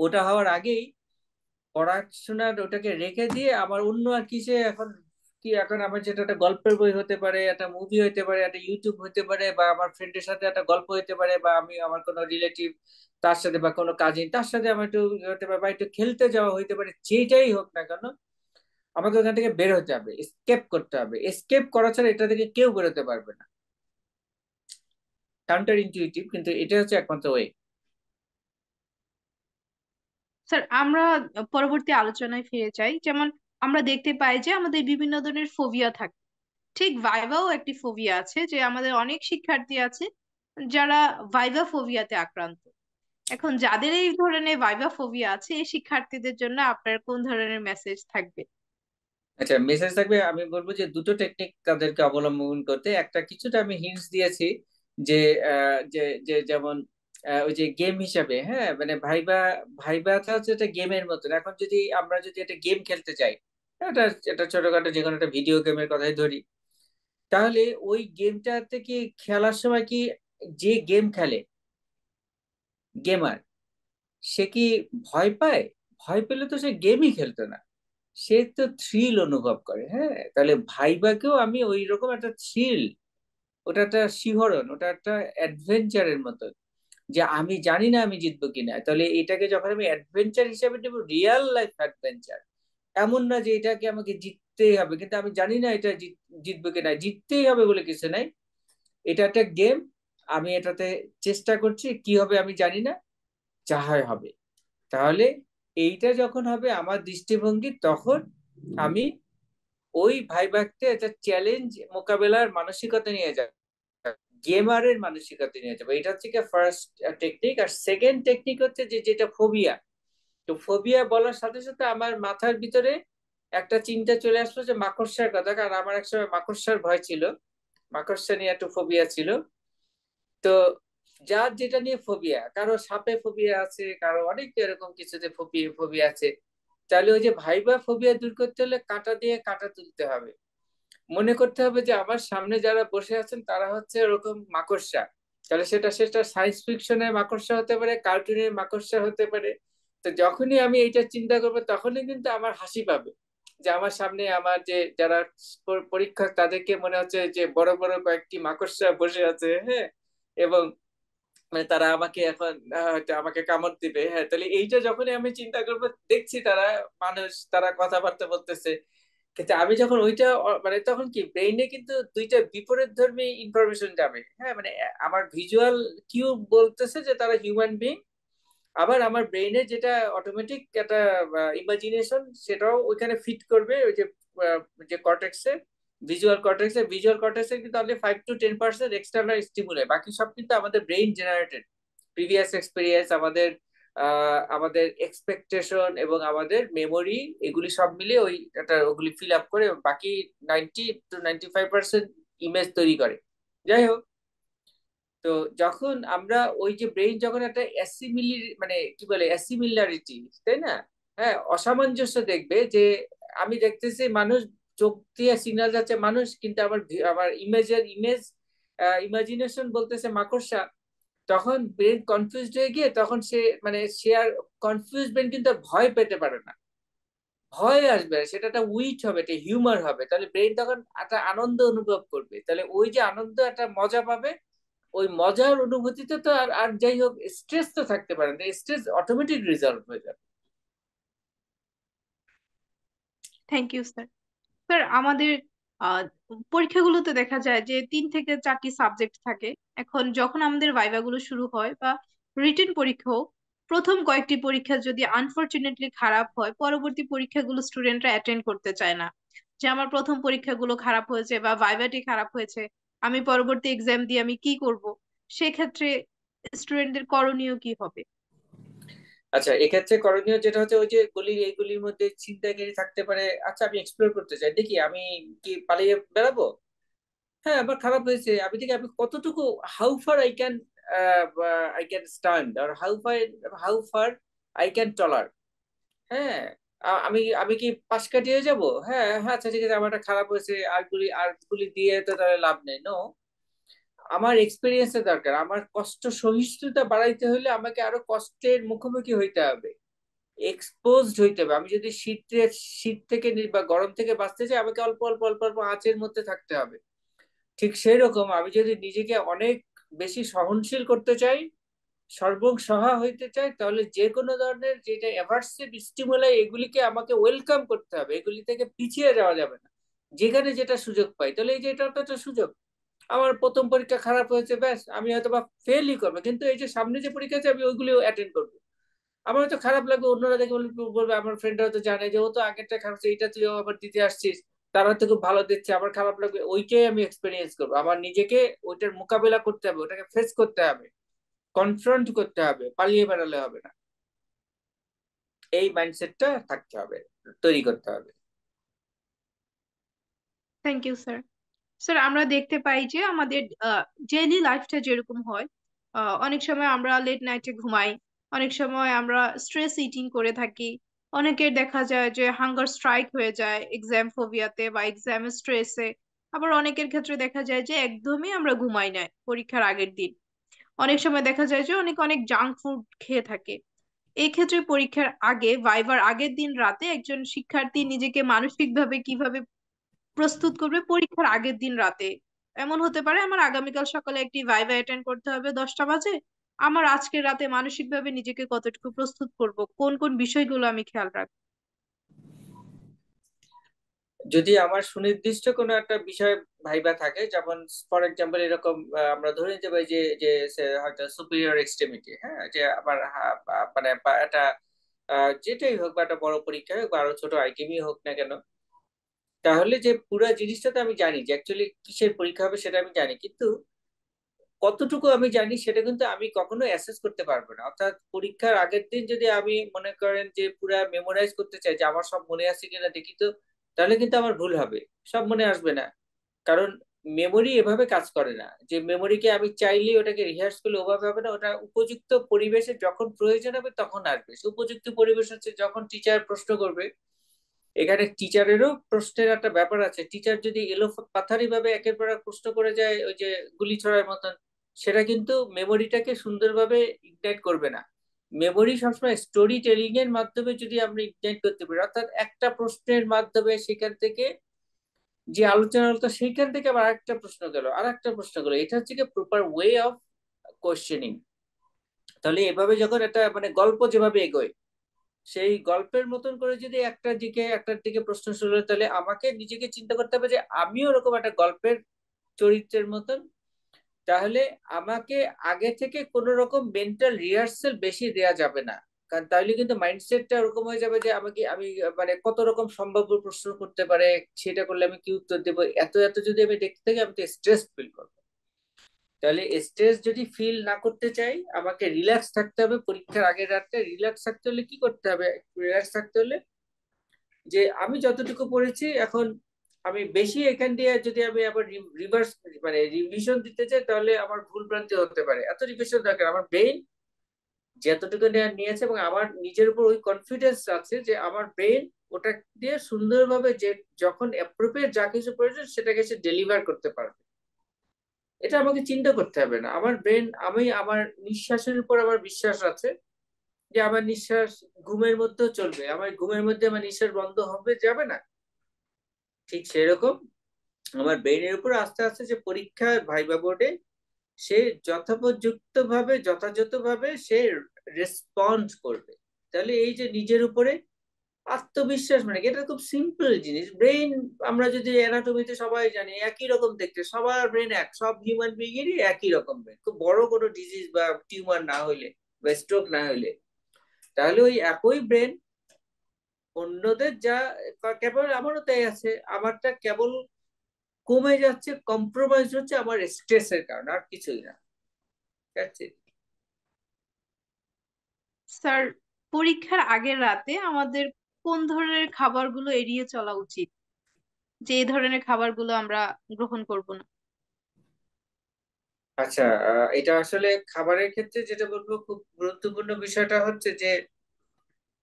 Speaker 2: ওটা হওয়ার আগেই পড়াশোনার ওটাকে রেখে দিয়ে আমার অন্য আর কিসে এখন, কি এখন আমার যেটা একটা গল্পের বই হতে পারে, একটা মুভি হতে পারে, একটা ইউটিউব হতে পারে, বা আমার ফ্রেন্ডের সাথে একটা গল্প হতে পারে, বা আমি আমার কোনো রিলেটিভ তার সাথে, বা কোনো কাজিন তার সাথে আমার একটু হতে পারে, বা একটু খেলতে যাওয়া হইতে পারে, যেটাই হোক না কেন, আমাকে ওখান থেকে বের হতে হবে, এসকেপ করতে হবে। এসকেপ করা ছাড়া এটা থেকে কেউ বেরোতে পারবে না। কাউন্টার ইনটিউটিভ, কিন্তু এটা হচ্ছে একমাত্র ওয়ে।
Speaker 1: স্যার, আমরা পরবর্তী আলোচনায় ফিরে যাই। যেমন আমরা দেখতে পাই যে আমাদের বিভিন্ন ধরনের ফোবিয়া থাকে, ঠিক ভাইভাও একটি ফোবিয়া আছে, যে আমাদের অনেক শিক্ষার্থী আছে যারা ভাইভা ফোবিয়াতে আক্রান্ত। এখন যাদের এই ধরনের ভাইবা ফোবিয়া আছে, এই শিক্ষার্থীদের জন্য আপনার কোন ধরনের মেসেজ থাকবে?
Speaker 2: আচ্ছা, মেসেজ থাকবে, আমি বলবো যে দুটো টেকনিক তাদেরকে অবলম্বন করতে। একটা কিছুটা আমি হিন্টস দিয়েছি, যে যে যে যেমন ওই যে গেম হিসাবে, হ্যাঁ মানে ভাইবা, ভাইবাটা হচ্ছে একটা গেমের মতন। এখন যদি আমরা যদি একটা গেম খেলতে চাই, এটা এটা ছোটখাটো যে কোনো একটা ভিডিও গেমের কথাই ধরি, তাহলে ওই গেমটাতে কি খেলার সময় কি, যে গেম খেলে গেমার, সে কি ভয় পায়? ভয় পেলে তো সে গেমই খেলতো না, সে তো থ্রিল অনুভব করে। হ্যাঁ, তাহলে ভাইবাকেও আমি ওই রকম একটা থ্রিল, ওটা একটা শিহরণ, ওটা একটা অ্যাডভেঞ্চারের মতো, যে আমি জানি না আমি জিতবো কিনা। তাহলে এটাকে যখন আমি অ্যাডভেঞ্চার হিসেবে নেবো, রিয়েল লাইফ অ্যাডভেঞ্চার, এমন না যে এটাকে আমাকে জিততেই হবে, কিন্তু আমি জানি না এটা জিতবো কিনা, জিততেই হবে বলে কিছু নাই। এটা একটা গেম, আমি এটাতে চেষ্টা করছি, কি হবে আমি জানি না, যা হয় হবে। তাহলে এইটা যখন হবে আমার দৃষ্টিভঙ্গি, তখন আমি ওই ভাইভাগকে একটা চ্যালেঞ্জ মোকাবেলার মানসিকতা নিয়ে যাব, গেমারের মানসিকতা নিয়ে যাবো। এটা হচ্ছে ফার্স্ট টেকনিক। আর সেকেন্ড টেকনিক হচ্ছে যে যেটা ফোবিয়া, তো ফোবিয়া বলার সাথে সাথে আমার মাথার ভিতরে একটা চিন্তা চলে আসলো যে মাকড়সার কথা, কারণ আমার একসময় মাকড়সার ভয় ছিল, মাকড়সা নিয়ে একটু ফোবিয়া ছিল। তো যার যেটা নিয়ে ফোবিয়া, কারো সাপে ফোবিয়া আছে, কারো অনেক এরকম কিছুতে ফোবিয়া ফোবিয়া আছে, তাহলে ওই যে ভাইবা ফোবিয়া দূর করতে হলে কাঁটা দিয়ে কাঁটা তুলতে হবে। মনে করতে হবে যে আমার সামনে যারা বসে আছেন তারা হচ্ছে ওরকম মাকড়সা। তাহলে সেটা সেটা সায়েন্স ফিকশনের মাকড়সা হতে পারে, কার্টুনের মাকড়সা হতে পারে। তো যখনই আমি এইটা চিন্তা করবো, তখনই কিন্তু আমার হাসি পাবে, যে আমার সামনে আমার যে যারা পরীক্ষক, তাদেরকে মনে হচ্ছে যে বড় বড় কয়েকটি মাকড়সা বসে আছে, হ্যাঁ, এবং মানে তারা আমাকে এখন হয়তো আমাকে কামড় দিবে। হ্যাঁ, তাহলে এইটা যখনই আমি চিন্তা করবো, দেখছি তারা মানুষ, তারা কথাবার্তা বলতেছে, কিন্তু আমি যখন ওইটা মানে তখন কি ব্রেইনে কিন্তু দুইটা বিপরীত ধর্মী ইনফরমেশন যাবে। হ্যাঁ, মানে আমার ভিজুয়াল কিউ বলতেছে যে তারা হিউম্যান বিং, আবার আমার ব্রেইনে যেটা অটোমেটিক একটা ইমাজিনেশন, সেটাও ওইখানে ফিট করবে ওই যে যে কর্টেক্সে, ভিজুয়াল কর্টেক্সে কিন্তু অনলি 5 to 10% এক্সটার্নাল স্টিমুলাই, বাকি সব কিন্তু আমাদের ব্রেইন জেনারেটেড, প্রিভিয়াস এক্সপিরিয়েন্স, আমাদের আমাদের এক্সপেকটেশন এবং আমাদের মেমোরি, এগুলি সব মিলে ওই একটা ওগুলি ফিল আপ করে বাকি 90 to 95% ইমেজ তৈরি করে। যাই হোক, তো যখন আমরা ওই যে ব্রেইন যখন একটা অ্যাসিমিলি মানে কি বলে অ্যাসিমিলারিটি, তাই না, হ্যাঁ, অসামঞ্জস্য দেখবে, যে আমি দেখতেছি মানুষ, চোখ দিয়ে সিগন্যাল যাচ্ছে মানুষ, কিন্তু আমার আমার ইমেজ ইমাজিনেশন বলতেছে মাকড়সা, তখন ব্রেন কনফিউজড হয়ে গিয়ে তখন সে মানে সে আর কনফিউজ ব্রেন কিন্তু আর ভয় পেতে পারে না, ভয় আসবে না, সেটা একটা উইট হবে, একটা হিউমার হবে। তাহলে ব্রেন তখন একটা আনন্দ অনুভব করবে, তাহলে ওই যে আনন্দ একটা মজা পাবে, ওই মজার অনুভূতিতে তো আর আর যাই হোক স্ট্রেস তো থাকতে পারে না, স্ট্রেস অটোমেটিক রিজলভ হয়ে যাবে।
Speaker 1: Thank you sir. স্যার, আমাদের আহ, পরীক্ষাগুলোতে দেখা যায় যে 3 থেকে 4টি সাবজেক্ট থাকে। এখন যখন আমাদের ভাইভাগুলো শুরু হয় বা রিটেন পরীক্ষাও, প্রথম কয়েকটি পরীক্ষা যদি আনফরচুনেটলি খারাপ হয়, পরবর্তী পরীক্ষাগুলো স্টুডেন্টরা অ্যাটেন্ড করতে চায় না। যে আমার প্রথম পরীক্ষাগুলো খারাপ হয়েছে বা ভাইভাটি খারাপ হয়েছে, আমি পরবর্তী এক্সাম দিয়ে আমি কি করব? সেক্ষেত্রে স্টুডেন্টদের করণীয় কি হবে?
Speaker 2: আচ্ছা, এক্ষেত্রে করণীয় যেটা হচ্ছে, ওই যে গলির এইগুলির মধ্যে ছিনতাইকারী থাকতে পারে, আচ্ছা আমি এক্সপ্লোর করতে চাই, দেখি আমি কি পালিয়ে বেড়াবো। হ্যাঁ, আমার খারাপ হয়েছে, আমি দেখি আমি কতটুকু, how far I can stand, আর how far I can tolerate. হ্যাঁ, আমি আমি কি পাশ কাটিয়ে যাব? হ্যাঁ হ্যাঁ, আচ্ছা ঠিক আছে, আমার একটা খারাপ হয়েছে, আর গুলি দিয়ে তো তাহলে লাভ নেই, নো। আমার এক্সপিরিয়েন্সের দরকার, আমার কষ্ট সহিষ্ণুতা বাড়াইতে হলে আমাকে আরো কষ্টের মুখোমুখি হইতে হবে, এক্সপোজড হইতে হবে। আমি যদি শীত থেকে বা গরম থেকে বাঁচতে চাই, আমাকে অল্প অল্প অল্প অল্প আঁচের মধ্যে থাকতে হবে। ঠিক সেই রকম আমি যদি নিজেকে অনেক বেশি সহনশীল করতে চাই, সর্বসহা হইতে চাই, তাহলে যে কোনো ধরনের যেটা এভার্সিভ স্টিমুলাই, এগুলিকে আমাকে ওয়েলকাম করতে হবে, এগুলি থেকে পিছিয়ে যাওয়া যাবে না। যেখানে যেটা সুযোগ পাই, তাহলে এই যে এটা তো একটা সুযোগ। আমার প্রথম পরীক্ষা খারাপ হয়েছে, ব্যাস আমি হয়তো বা ফেলই করবো, কিন্তু এই যে সামনে যে পরীক্ষা আছে আমি ওইগুলো অ্যাটেন্ড করবো। আমার হয়তো খারাপ লাগবে, অন্যরা দেখে বলবে, আমার ফ্রেন্ডরা হয়তো জানে যে ও তো আগেরটা খারাপ হচ্ছে, এটা তুই আবার দিতে আসছিস, তারা হয়তো খুব ভালো দিচ্ছে, আমার খারাপ লাগবে, ওইটাই আমি এক্সপিরিয়েন্স করবো। আমার নিজেকে ওইটার মোকাবেলা করতে হবে, ওটাকে ফেস করতে হবে। কনফ্রন্ট করতে হবে, পালিয়ে বেড়ালে হবে না। এই মাইন্ডসেটটা থাকতে হবে, তৈরি করতে হবে।
Speaker 1: Thank you sir. স্যার আমরা দেখতে পাই যে আমাদের ডেইলি লাইফটা যেরকম হয়, অনেক সময় আমরা লেট নাইটে ঘুমাই, অনেক সময় আমরা স্ট্রেস ইটিং করে থাকি, অনেকের দেখা যায় যে হাঙ্গার স্ট্রাইক হয়ে যায় এক্সাম ফোবিয়াতে বা এক্সাম স্ট্রেসে। আবার অনেকের ক্ষেত্রে দেখা যায় যে একদমই আমরা ঘুমাই না পরীক্ষার আগের দিন। অনেক সময় দেখা যায় যে অনেক অনেক জাঙ্ক ফুড খেয়ে থাকে। এই ক্ষেত্রে পরীক্ষার আগে ভাইবার আগের দিন রাতে একজন শিক্ষার্থী নিজেকে মানসিকভাবে কিভাবে প্রস্তুত করবে পরীক্ষার আগের দিন রাতে? এমন হতে পারে আমার আগামীকাল সকালে একটি ভাইভা অ্যাটেন্ড করতে হবে 10টা বাজে, আমার আজকের রাতে মানসিকভাবে নিজেকে কতটুকু প্রস্তুত করব, কোন কোন বিষয়গুলো আমি খেয়াল রাখবো?
Speaker 2: যদি আমার সুনির্দিষ্ট কোনো একটা বিষয় ভাইবা থাকে, যেমন ফর এক্সাম্পল এরকম, আমরা ধরে নিতে পারি যে যে হয়তো সুপিরিয়র এক্সট্রিমিটি, হ্যাঁ, যে আমার মানে একটা যেটাই হোক, বা একটা বড় পরীক্ষা হোক বা আরো ছোট আইটেমই হোক না কেন, তাহলে যে পুরো জিনিসটা তো আমি জানি যে অ্যাকচুয়ালি কিসের পরীক্ষা হবে সেটা আমি জানি, কিন্তু কতটুকু আমি জানি সেটা কিন্তু আমি কখনো অ্যাসেস করতে পারবো না। অর্থাৎ পরীক্ষার আগের দিন যদি আমি মনে করেন যে পুরা মেমোরাইজ করতে চাই যে আমার সব মনে আছে কিনা দেখি, তো তাহলে কিন্তু আমার ভুল হবে, সব মনে আসবে না। কারণ মেমোরি এভাবে কাজ করে না যে মেমোরিকে আমি চাইলেই ওটাকে রিহার্স করলে ওভাবে হবে না। ওটা উপযুক্ত পরিবেশে যখন প্রয়োজন হবে তখন আসবে। সে উপযুক্ত পরিবেশ হচ্ছে যখন টিচার প্রশ্ন করবে। এখানে টিচারেরও প্রশ্নের একটা ব্যাপার আছে। টিচার যদি এলো পাথারি ভাবে একের পর এক প্রশ্ন করে যায়, ওই যে গুলি ছড়ার মতন, সেটা কিন্তু মেমোরিটাকে সুন্দরভাবে ইগনাইট করবে না। মেমোরি সবসময় স্টোরি টেলিং এর মাধ্যমে যদি আমরা ইগনাইট করতে পারি, অর্থাৎ একটা প্রশ্নের মাধ্যমে সেখান থেকে যে আলোচনা হলো সেইখান থেকে আবার আরেকটা প্রশ্ন গেল, আরেকটা প্রশ্ন গেল, এটা হচ্ছে কি প্রপার ওয়ে অফ কোশ্চেনিং। তাহলে এভাবে যখন একটা মানে গল্প যেভাবে এগোয়, সেই গল্পের মতন করে যদি একটার দিকে প্রশ্ন শুরু হয়, তাহলে আমাকে নিজেকে চিন্তা করতে হবে যে আমিও ওরকম একটা গল্পের চরিত্রের মতন। তাহলে আমাকে আগে থেকে কোন রকম মেন্টাল রিহার্সাল বেশি দেয়া যাবে না। কারণ তাহলে কিন্তু মাইন্ডসেটটা ওরকম হয়ে যাবে যে আমাকে আমি মানে কত রকম সম্ভাব্য প্রশ্ন করতে পারে, সেটা করলে আমি কি উত্তর দেবো, এত এত যদি আমি দেখতে থাকি আমি তো স্ট্রেস ফিল করবো। তাহলে স্ট্রেস যদি ফিল না করতে চাই, আমাকে রিল্যাক্স থাকতে হবে। পরীক্ষার আগের রাতটা রিল্যাক্স থাকতে হলে কি করতে হবে? রিল্যাক্স থাকতে হলে যে আমি যতটুকু পড়েছি এখন, আমি বেশি এখান দিয়ে যদি আমি আবার রিভার্স মানে রিভিশন দিতে চাই, তাহলে আমার ভুল ভ্রান্তি হতে পারে। এত রিভিশন দরকার আমার ব্রেন যতটুকু নিয়েছে, এবং আমার নিজের উপর ওই কনফিডেন্স আছে যে আমার ব্রেন ওটা দিয়ে সুন্দরভাবে যে যখন অ্যাপ্রোপ্রিয়েট যা কিছু প্রয়োজন সেটাকে সে ডেলিভার করতে পারবে। এটা আমাকে চিন্তা করতে হবে না। আমার ব্রেন, আমি আমার নিঃশ্বাসের উপর আমার বিশ্বাস আছে যে আমার নিঃশ্বাস ঘুমের মধ্যেও চলবে, আমার ঘুমের মধ্যে আমার নিঃশ্বাস বন্ধ হবে যাবে না। ঠিক সেরকম আমার ব্রেনের উপর আস্থা আছে যে পরীক্ষার ভাইবা বোর্ডে সে যথোপযুক্ত ভাবে যথাযথভাবে সে রেসপন্ড করবে। তাহলে এই যে নিজের উপরে আত্মবিশ্বাস, মানে এটা খুব সিম্পল জিনিস। ব্রেন আমরা যদি অ্যানাটমিতে সবাই জানি একই রকম দেখতে, সবার ব্রেন এক, সব হিউম্যান বিং এরই একই রকম ব্রেন, খুব বড় কোনো ডিজিজ বা টিউমার না হইলে বা স্ট্রোক না হইলে। তাহলে ওই একই ব্রেন অন্যদের যা, কেবল আমারও তাই আছে, আমারটা কেবল কমে যাচ্ছে, কম্প্রোমাইজ হচ্ছে আমার স্ট্রেসের কারণে, আর কিছুই না। ঠিক আছে।
Speaker 1: স্যার, পরীক্ষার আগের রাতে আমাদের কোন ধরনের খাবারগুলো এড়িয়ে চলা উচিত, যে এই ধরনের খাবারগুলো আমরা গ্রহণ করব না?
Speaker 2: আচ্ছা, এটা আসলে খাবারের ক্ষেত্রে যেটা বলবো, খুব গুরুত্বপূর্ণ বিষয়টা হচ্ছে যে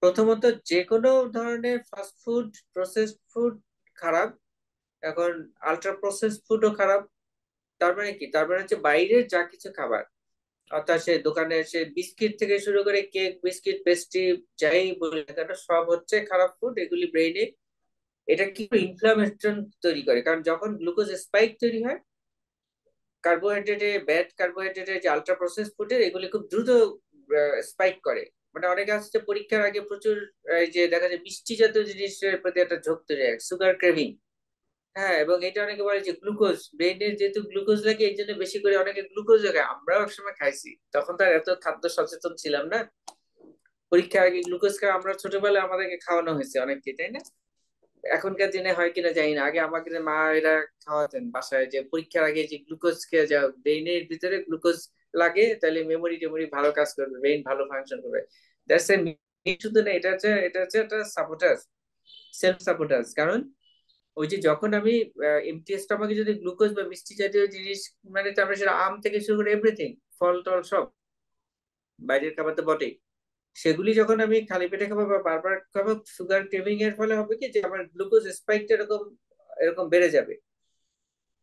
Speaker 2: প্রথমত যে কোনো ধরনের ফাস্ট ফুড, প্রসেসড ফুড খারাপ। এখন আলট্রা প্রসেসড ফুডও খারাপ। তার মানে কি? তার মানে হচ্ছে বাইরের যা কিছু খাবার, অর্থাৎ সে দোকানে সে বিস্কিট থেকে শুরু করে কেক, বিস্কিট, পেস্ট্রি, যাই বলি না কেন, সব হচ্ছে খারাপ ফুড। এগুলি ব্রেইনে এটা কি ইনফ্লামেশন তৈরি করে। কারণ যখন গ্লুকোজ স্পাইক তৈরি হয়, কার্বোহাইড্রেটে ব্যাড কার্বোহাইড্রেটে যে আলট্রা প্রসেস ফুডের, এগুলি খুব দ্রুত স্পাইক করে। মানে অনেকে আসছে পরীক্ষার আগে প্রচুর এই যে দেখা যায় মিষ্টি জাতীয় জিনিসের প্রতি একটা ঝোঁক তৈরি হয়, সুগার ক্রেভিং। হ্যাঁ, এবং এটা অনেকে বলে যে গ্লুকোজ, ব্রেনের যেহেতু গ্লুকোজ লাগে এই জন্য বেশি করে অনেকে গ্লুকোজ খায়। আমরাও একসময় খাইছি, তখন তো আর এত খাদ্য সচেতন ছিলাম না। পরীক্ষার আগে গ্লুকোজ খাওয়া আমরা ছোটবেলায় আমাদেরকে খাওয়ানো হয়েছে অনেককে, তাই না? এখনকার দিনে হয় কিনা জানি না, আগে আমাকে মা এরা খাওয়াতেন বাসায়, যে পরীক্ষার আগে যে গ্লুকোজ খেয়ে যাও, ব্রেইনের ভিতরে গ্লুকোজ লাগে তাহলে মেমোরি টেমোরি ভালো কাজ করবে, ব্রেইন ভালো ফাংশন করবে। দ্যাটস এ শুধু না, এটা হচ্ছে একটা সাপোর্টাস, সেলফ সাপোর্টাস। কারণ ওই যে যখন আমি এমটি স্টমাকে যদি গ্লুকোজ বা মিষ্টি জাতীয় জিনিস, মানে তারপরে সেটা আম থেকে শুরু করে এভরিথিং, ফল টল সব, বাইরের খাবার তো বটেই, সেগুলি যখন আমি খালি পেটে খাবো বা বারবার খাবো, সুগার ক্রেভিং এর ফলে হবে কি যে আমার গ্লুকোজ স্পাইকটা এরকম এরকম বেড়ে যাবে।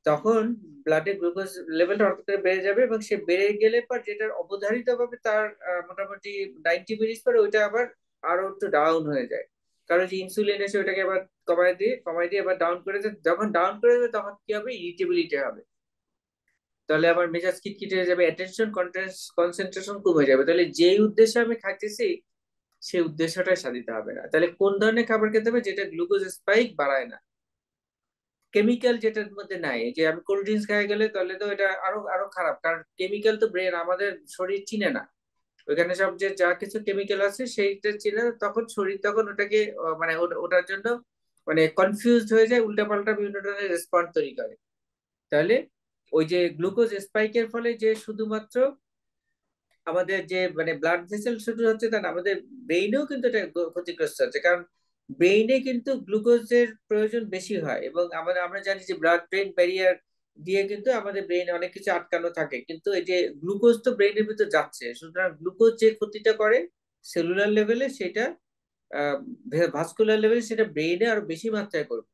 Speaker 2: তখন ব্লাডে গ্লুকোজ লেভেলটা হঠাৎ করে বেড়ে যাবে, এবং সে বেড়ে গেলে পর যেটার অবধারিত ভাবে তার মোটামুটি 90 মিনিট পরে ওইটা আবার আরো একটু ডাউন হয়ে যায়। কারণ যে ইনসুলিন এসে ওটাকে আবার কমায় দিয়ে আবার ডাউন করে দেয়। যখন ডাউন করে দেবে তখন কি হবে, ইরিটেবিলিটি হবে। তাহলে আমার মেজাজ খিটখিটে হয়ে যাবে, অ্যাটেনশন কনসেন্ট্রেশন কমে যাবে। তাহলে যেই উদ্দেশ্যে আমি খাইতেছি সেই উদ্দেশ্যটাই সাধিত হবে না। তাহলে কোন ধরনের খাবার খেতে হবে, যেটা গ্লুকোজ স্পাইক বাড়ায় না, কেমিক্যাল যেটার মধ্যে নাই। যে আমি কোল্ড ড্রিঙ্কস খাই গেলে তাহলে তো এটা আরো আরো খারাপ, কারণ কেমিক্যাল তো ব্রেন আমাদের শরীর চিনে না। ওইখানে সব যে যা কিছু কেমিক্যাল আছে সেইটা চিনে না, তখন শরীর তখন ওটাকে মানে ওটার জন্য মানে কনফিউজড হয়ে যায়, উল্টাপাল্টা বিভিন্ন ধরনের রেসপন্স তৈরি করে। তাহলে ওই যে গ্লুকোজ স্পাইকের ফলে যে শুধুমাত্র আমাদের যে মানে ব্লাড ভেসেল শুধু হচ্ছে তা না, আমাদের ব্রেইনেও কিন্তু এটা ক্ষতিগ্রস্ত হচ্ছে। কারণ ব্রেইনে কিন্তু গ্লুকোজের প্রয়োজন বেশি হয়, এবং আমরা আমরা জানি যে ব্লাড ব্রেন ব্যারিয়ার দিয়ে কিন্তু আমাদের ব্রেন অনেক কিছু আটকানো থাকে, কিন্তু এই যে গ্লুকোজ তো ব্রেনের ভিতর যাচ্ছে, সুতরাং গ্লুকোজ যে ক্ষতিটা করে সেলুলার লেভেলে, সেটা ভাস্কুলার লেভেলে সেটা ব্রেইনে আরো বেশি মাত্রায় করবে।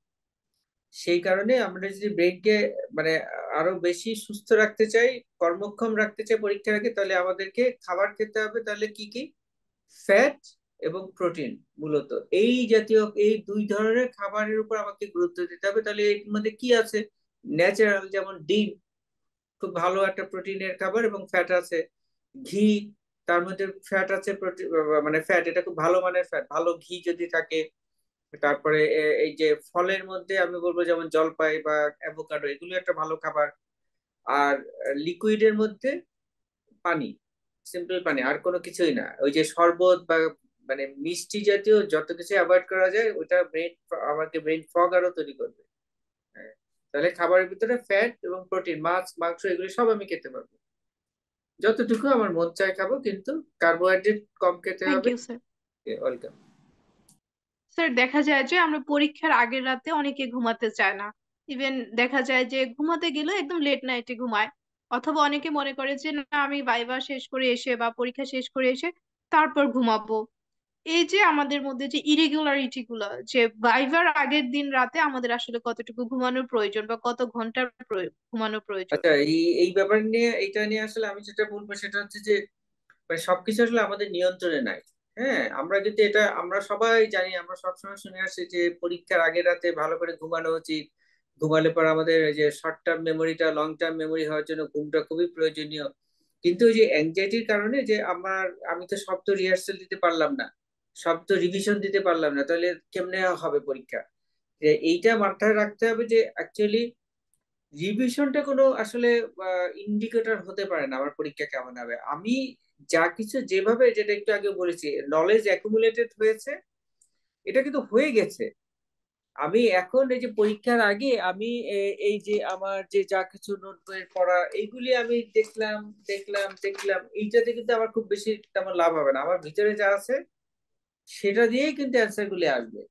Speaker 2: সেই কারণে আমরা যদি ব্রেনকে মানে আরো বেশি সুস্থ রাখতে চাই, কর্মক্ষম রাখতে চাই পরীক্ষার আগে, তাহলে আমাদেরকে খাবার খেতে হবে। তাহলে কি কি, ফ্যাট এবং প্রোটিন, মূলত এই জাতীয় এই দুই ধরনের খাবারের উপর আমাকে গুরুত্ব দিতে হবে। তাহলে এর মধ্যে কি আছে, ন্যাচারাল, যেমন ডিম, খুব ভালো একটা প্রোটিনের খাবার, এবং ফ্যাট আছে। ঘি, তার মধ্যে ফ্যাট আছে, প্রোটিন মানে ফ্যাট, এটা খুব ভালো মানের ফ্যাট, ভালো ঘি যদি থাকে। তারপরে এই যে ফলের মধ্যে আমি বলবো যেমন জলপাই বা অ্যাভোকাডো, এগুলো একটা ভালো খাবার। আর লিকুইডের মধ্যে পানি, সিম্পল পানি, আর কোনো কিছুই না। ওই যে শরবত বা মানে মিষ্টি জাতীয় যত কিছু অ্যাভয়েড করা যায়, ওটা আমাকে ব্রেন ফগ আরো তৈরি করবে। হ্যাঁ। তাহলে খাবারের ভিতরে ফ্যাট এবং প্রোটিন, মাছ মাংস এগুলো সব আমি খেতে পারবো, যতটুকু আমার মন চায় খাবো, কিন্তু কার্বোহাইড্রেট কম খেতে
Speaker 1: থ্যাংক
Speaker 2: হবে।
Speaker 1: You sir.
Speaker 2: ওয়েলকাম।
Speaker 1: স্যার দেখা যায় যে আমরা পরীক্ষার আগের রাতে অনেকে ঘুমাতে চায় না। ইভেন দেখা যায় যে ঘুমাতে গেলে একদম লেট নাইটে ঘুমায়। অথবা অনেকে মনে করে যে না, আমি ভাইবা শেষ করে এসে বা পরীক্ষা শেষ করে এসে তারপর ঘুমাবো। এই যে আমাদের মধ্যে যে ইরেগুলারিটি গুলো, যে ভাইবার আগের দিন রাতে আমাদের আসলে কতটুকু ঘুমানোর প্রয়োজন বা কত ঘন্টার ঘুমানোর প্রয়োজন?
Speaker 2: আচ্ছা, এই এই ব্যাপার নিয়ে, এইটা নিয়ে আসলে আমি যেটা বলবো সেটা হচ্ছে যে মানে সবকিছু আসলে আমাদের নিয়ন্ত্রণে নাই। হ্যাঁ, আমরা কিন্তু এটা আমরা সবাই জানি, আমরা সবসময় শুনে আসছি যে পরীক্ষার আগের রাতে ভালো করে ঘুমানো উচিত। ঘুমালে পর আমাদের এই যে শর্ট টার্ম মেমোরিটা লং টার্ম মেমোরি হওয়ার জন্য ঘুমটা খুবই প্রয়োজনীয়। কিন্তু ওই যে অ্যাংজাইটির কারণে যে আমি তো শব্দ রিহার্সাল দিতে পারলাম না, শব্দ রিভিশন দিতে পারলাম না, তাহলে কেমনে হবে পরীক্ষা। এইটা মাথায় রাখতে হবে যে অ্যাকচুয়ালি রিভিশনটা কোনো আসলে ইন্ডিকেটর হতে পারে না আমার পরীক্ষা কেমন হবে। আমি যা কিছু যেভাবে, যেটা একটু আগে বলেছি, নলেজ অ্যাকুমুলেটেড হয়েছে, এটা কিন্তু হয়ে গেছে। আমি এখন এই যে পরীক্ষার আগে আমি এই যে আমার যে যা কিছু নোট বইয়ের পড়া এইগুলি আমি দেখলাম দেখলাম দেখলাম, এইটাতে কিন্তু আমার খুব বেশি তেমন লাভ হবে না। আমার ভিতরে যা আছে সেটা দিয়েই কিন্তু অ্যান্সার গুলি আসবে,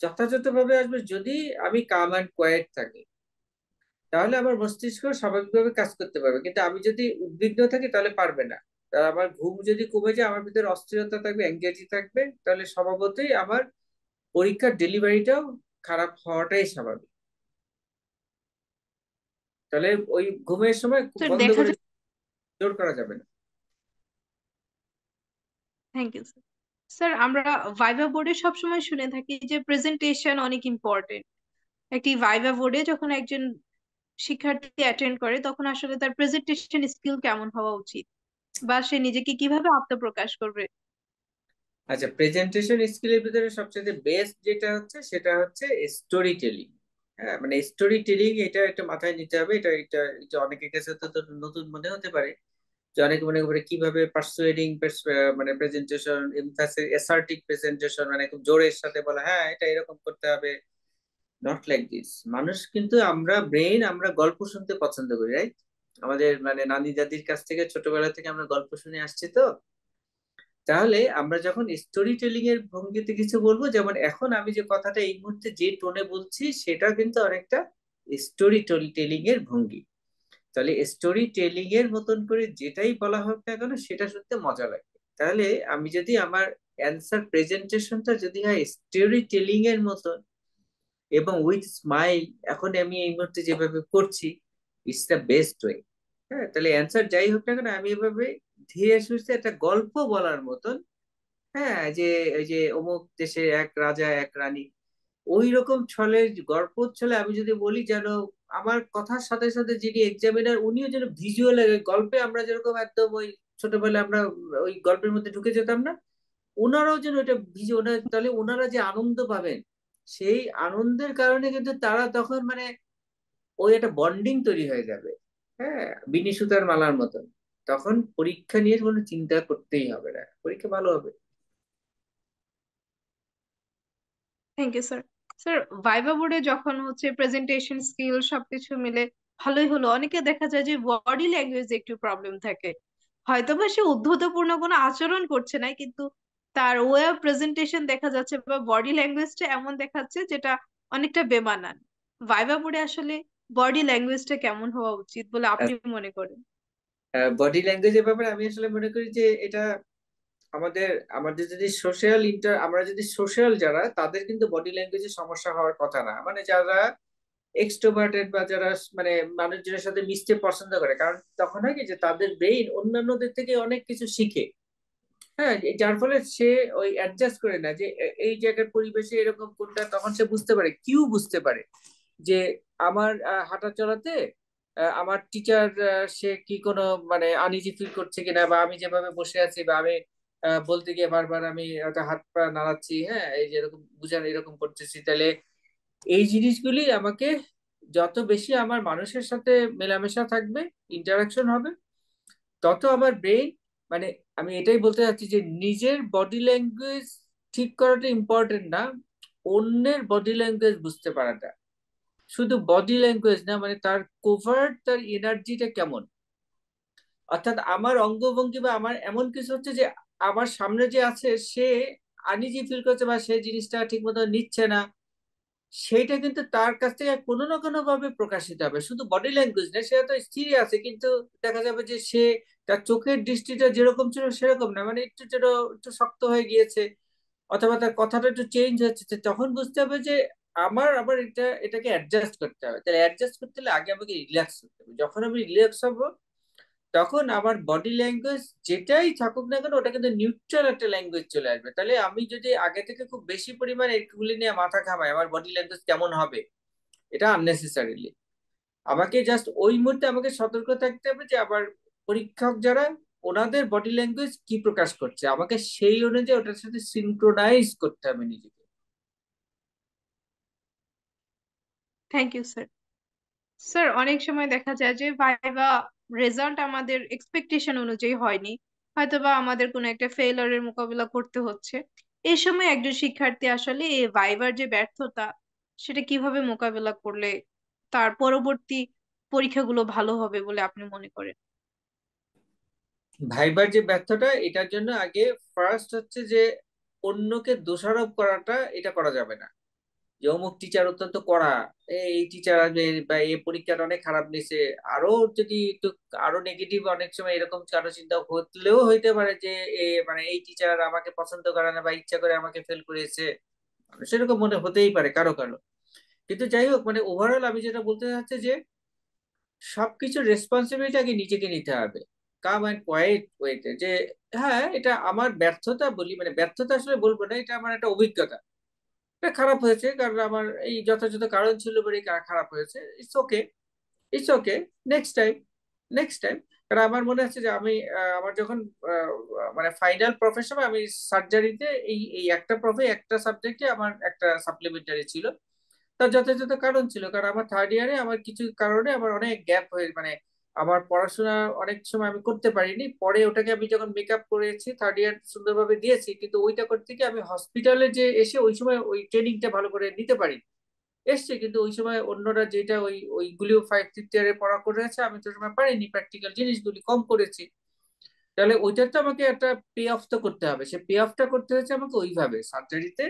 Speaker 2: যথাযথভাবে আসবে, যদি আমি কাম অ্যান্ড কোয়েট থাকি। তাহলে আমার মস্তিষ্ক স্বাভাবিকভাবে কাজ করতে পারবে। কিন্তু আমি যদি উদ্বিগ্ন থাকি তাহলে পারবে না। তার আমার ঘুম যদি কমে যায়, আমার ভিতরে অস্থিরতা থাকবে, অ্যাংজাইটি থাকবে, তাহলে স্বভাবতই আমার পরীক্ষার ডেলিভারিটাও খারাপ হওয়াটাই স্বাভাবিক। তাহলে ওই ঘুমের সময় খুব
Speaker 1: স্যার
Speaker 2: বন্ধ
Speaker 1: দেখা
Speaker 2: করে
Speaker 1: যায়,
Speaker 2: জোর করা যাবে না।
Speaker 1: Thank you sir. স্যার আমরা ভাইভা বোর্ডে সবসময় শুনে থাকি যে প্রেজেন্টেশন অনেক ইম্পর্টেন্ট। একটি ভাইভা বোর্ডে যখন একজন শিক্ষার্থী অ্যাটেন্ড করে তখন আসলে তার প্রেজেন্টেশন স্কিল কেমন হওয়া উচিত, বা সে নিজেকে কিভাবে আত্মপ্রকাশ করবে?
Speaker 2: আচ্ছা, প্রেজেন্টেশন স্কিলের ভিতরে সবচেয়ে বেস্ট যেটা হচ্ছে সেটা হচ্ছে স্টোরি টেলিং। হ্যাঁ, মানে স্টোরি টেলিং, এটা একটা মাথায় নিতে হবে। এটা এটা এটা অনেকের কাছে তো নতুন মনে হতে পারে, যে অনেকে মনে করে কিভাবে পার্সুয়েডিং মানে প্রেজেন্টেশন, এমফাসিস, অ্যাসার্টিভ প্রেজেন্টেশন, মানে খুব জোরের সাথে বলা, হ্যাঁ এটা এরকম করতে হবে। Not like this. মানুষ কিন্তু আমরা ব্রেন, আমরা গল্প শুনতে পছন্দ করি, রাইট? আমাদের মানে নানি দাদির কাছ থেকে ছোটবেলা থেকে আমরা গল্প শুনে আসছি তো। তাহলে আমরা যখন স্টোরি টেলিং এর ভঙ্গিতে কিছু বলবো, যেমন এখন আমি যে কথাটা এই মুহূর্তে যে টোনে বলছি সেটা কিন্তু অনেকটা স্টোরি টেলিং এর ভঙ্গি। তাহলে স্টোরি টেলিং এর মতন করে যেটাই বলা হোক না কেন সেটা শুনতে মজা লাগে। তাহলে আমি যদি আমার অ্যান্সার প্রেজেন্টেশনটা যদি হয় স্টোরি টেলিং এর মতন এবং উইথ স্মাইল, এখন আমি এই মুহূর্তে যেভাবে করছি, ইটস দ্য বেস্ট ওয়ে। হ্যাঁ, তাহলে অ্যান্সার যাই হোক না কেন আমি এভাবে ধীরে সুস্থে একটা গল্প বলার মতন, হ্যাঁ, যে এই যে অমুক দেশে এক রাজা এক রানী, ওই রকম ছলে গল্প ছলে আমি যদি বলি, যেন আমার কথার সাথে সাথে যিনি এক্সামিনার উনিও যেন ভিজুয়াল গল্পে, আমরা যেরকম একদম ওই ছোটবেলায় আমরা ওই গল্পের মধ্যে ঢুকে যেতাম না, ওনারাও যেন এটা ভিজুয়াল, তাহলে ওনারা যে আনন্দ পাবেন, সেই আনন্দের কারণে কিন্তু তারা তখন মানে ওই একটা বন্ডিং তৈরি হয়ে যাবে। হ্যাঁ, বিনি সুতার মালার মতন। তখন পরীক্ষা নিয়ে কোনো চিন্তা করতেই হবে না, পরীক্ষা ভালো হবে।
Speaker 1: Thank you sir. Sir, viva বোর্ডে যখন হচ্ছে প্রেজেন্টেশন স্কিল সবকিছু মিলে ভালোই হলো, অনেকে দেখা যায় যে বডি ল্যাঙ্গুয়েজে একটু প্রবলেম থাকে। হয়তোবা সে উদ্ধতপূর্ণ কোনো আচরণ করছে না, কিন্তু তার ওয়ে অফ প্রেজেন্টেশন দেখা যাচ্ছে বা বডি ল্যাঙ্গুয়েজটা এমন দেখাচ্ছে যেটা অনেকটা বেমানান। ভাইবা বোর্ডে আসলে বডি ল্যাঙ্গুয়েজটা কেমন হওয়া উচিত বলে আপনি মনে করেন?
Speaker 2: বডি ল্যাঙ্গুয়েজের ব্যাপারে আমি আসলে মনে করি যে এটা আমাদের আমাদের যদি আমরা যদি সোশ্যাল যারা, তাদের কিন্তু বডি ল্যাঙ্গুয়েজের সমস্যা হওয়ার কথা না। মানে যারা এক্সট্রোভার্টেড বা যারা মানে মানুষজনের সাথে মিশতে পছন্দ করে, কারণ তখন হয় কি যে তাদের ব্রেইন অন্যান্যদের থেকে অনেক কিছু শিখে। হ্যাঁ, যার ফলে সে ওই অ্যাডজাস্ট করে না যে এই জায়গার পরিবেশে এরকম কোনটা, তখন সে বুঝতে পারে, বুঝতে পারে যে আমার হাঁটা চলাতে আমার টিচার সে কি কোনো মানে আনইজি ফিল করছে কিনা, বা আমি যেভাবে বসে আছি, বা আমি বলতে গিয়ে বারবার আমি একটা হাত পা নাড়াচ্ছি, হ্যাঁ, এই যে এরকম বুঝান এরকম করতেছি, তাহলে এই জিনিসগুলি আমাকে, যত বেশি আমার মানুষের সাথে মেলামেশা থাকবে, ইন্টারাকশন হবে, তত আমার ব্রেইন মানে, আমি এটাই বলতে চাচ্ছি যে নিজের বডি ল্যাঙ্গুয়েজ ঠিক করাটা ইম্পর্টেন্ট না, অন্যের বডি ল্যাঙ্গুয়েজ বুঝতে পারাটা। শুধু বডি ল্যাঙ্গুয়েজ না, মানে তার কোভার্ট, তার এনার্জিটা কেমন, অর্থাৎ আমার অঙ্গভঙ্গি বা আমার এমন কিছু হচ্ছে যে আমার সামনে যে আছে সে আনইজি ফিল করছে বা সে জিনিসটা ঠিক মতো নিচ্ছে না, সেইটা কিন্তু তার কাছ থেকে কোনো না কোনো ভাবে প্রকাশিত হবে। শুধু বডি ল্যাঙ্গুয়েজ না, সে হয়তো স্থির আছে কিন্তু দেখা যাবে যে সে, তার চোখের দৃষ্টিটা যেরকম ছিল সেরকম না, মানে একটু যেন একটু শক্ত হয়ে গিয়েছে, অথবা তার কথাটা একটু চেঞ্জ হচ্ছে, তো তখন বুঝতে হবে যে আমার আবার এটাকে অ্যাডজাস্ট করতে হবে। তাহলে অ্যাডজাস্ট করতে হলে আগে আমাকে রিল্যাক্স করতে হবে। যখন আমি রিল্যাক্স হবো, তখন আমার বডি ল্যাঙ্গুয়েজ যেটাই থাকুক না কেন ওটা কিন্তু নিউট্রাল একটা ল্যাঙ্গুয়েজ চলে আসবে। তাহলে আমি যদি আগে থেকে খুব বেশি পরিমাণে এগুলি নিয়ে মাথা ঘামাই আমার বডি ল্যাঙ্গুয়েজ কেমন হবে, এটা আননেসেসারিলি, আমাকে জাস্ট ওই মুহূর্তে আমাকে সতর্ক থাকতে হবে যে আবার পরীক্ষক যারা, ওনাদের বডি ল্যাঙ্গুয়েজ কি প্রকাশ করছে, আমাকে সেই অনুযায়ী ওটার সাথে সিনক্রোনাইজ করতে হবে নিজেকে।
Speaker 1: Thank you sir. স্যার, অনেক সময় দেখা যায় যে ভাইবা রেজাল্ট আমাদের এক্সপেকটেশন অনুযায়ী হয়নি, হয়তোবা আমাদের কোনো একটা ফেইলারের মোকাবিলা করতে হচ্ছে। এই সময় একজন শিক্ষার্থী আসলে এই ভাইবার যে ব্যর্থতা, সেটা কিভাবে মোকাবিলা করলে তার পরবর্তী পরীক্ষাগুলো ভালো হবে বলে আপনি মনে করেন?
Speaker 2: ভাইবার যে ব্যর্থটা, এটার জন্য আগে ফার্স্ট হচ্ছে যে অন্যকে দোষারোপ করাটা, এটা করা যাবে না। যে অমুক টিচার অত্যন্ত কড়া, এই টিচার বা এই পরীক্ষাটা অনেক খারাপ নিছে, আরো যদি একটু আরো নেগেটিভ, অনেক সময় এরকম কারো চিন্তা হলেও হইতে পারে যে মানে এই টিচার আমাকে পছন্দ করে না বা ইচ্ছা করে আমাকে ফেল করেছে, সেরকম মনে হতেই পারে কারো কারো। কিন্তু যাই হোক, মানে ওভারঅল আমি যেটা বলতে চাচ্ছি যে সবকিছুর রেসপন্সিবিলিটি আগে নিজেকে নিতে হবে, কাম অ্যান্ড কোয়াইট ওয়েতে, যে হ্যাঁ এটা আমার ব্যর্থতা বলি, মানে ব্যর্থতা আসলে বলবো না, এটা আমার একটা অভিজ্ঞতা, এটা খারাপ হয়েছে কারণ আমার এই যথাযথ কারণ ছিল বলে খারাপ হয়েছে, it's okay, it's okay, next time, next time. কারণ আমার মনে আছে যে আমি আমার যখন আহ, মানে ফাইনাল প্রফেশন, আমি সার্জারিতে এই এই একটা একটা সাবজেক্টে আমার একটা সাপ্লিমেন্টারি ছিল। তার যথাযথ কারণ ছিল, কারণ আমার থার্ড ইয়ারে আমার কিছু কারণে আমার অনেক গ্যাপ হয়ে, মানে আমার পড়াশোনা অনেক সময় আমি করতে পারিনি, পরে ওটাকে আমি যখন মেক আপ করেছি থার্ড ইয়ার সুন্দরভাবে দিয়েছি, কিন্তু ওইটা করতে গিয়ে আমি হসপিটালে যে এসে ওই সময় ওই ট্রেনিংটা ভালো করে নিতে পারি। এসছে, কিন্তু ওই সময় অন্যরা যেটা ওইগুলিও 5th ইয়ারে পড়া করেছে, আমি তো সময় পারিনি, প্র্যাকটিক্যাল জিনিসগুলি কম করেছি। তাহলে ওইটা তো আমাকে একটা পে অফ তো করতে হবে, সে পে অফটা করতে হচ্ছে আমাকে ওইভাবে সার্জারিতে,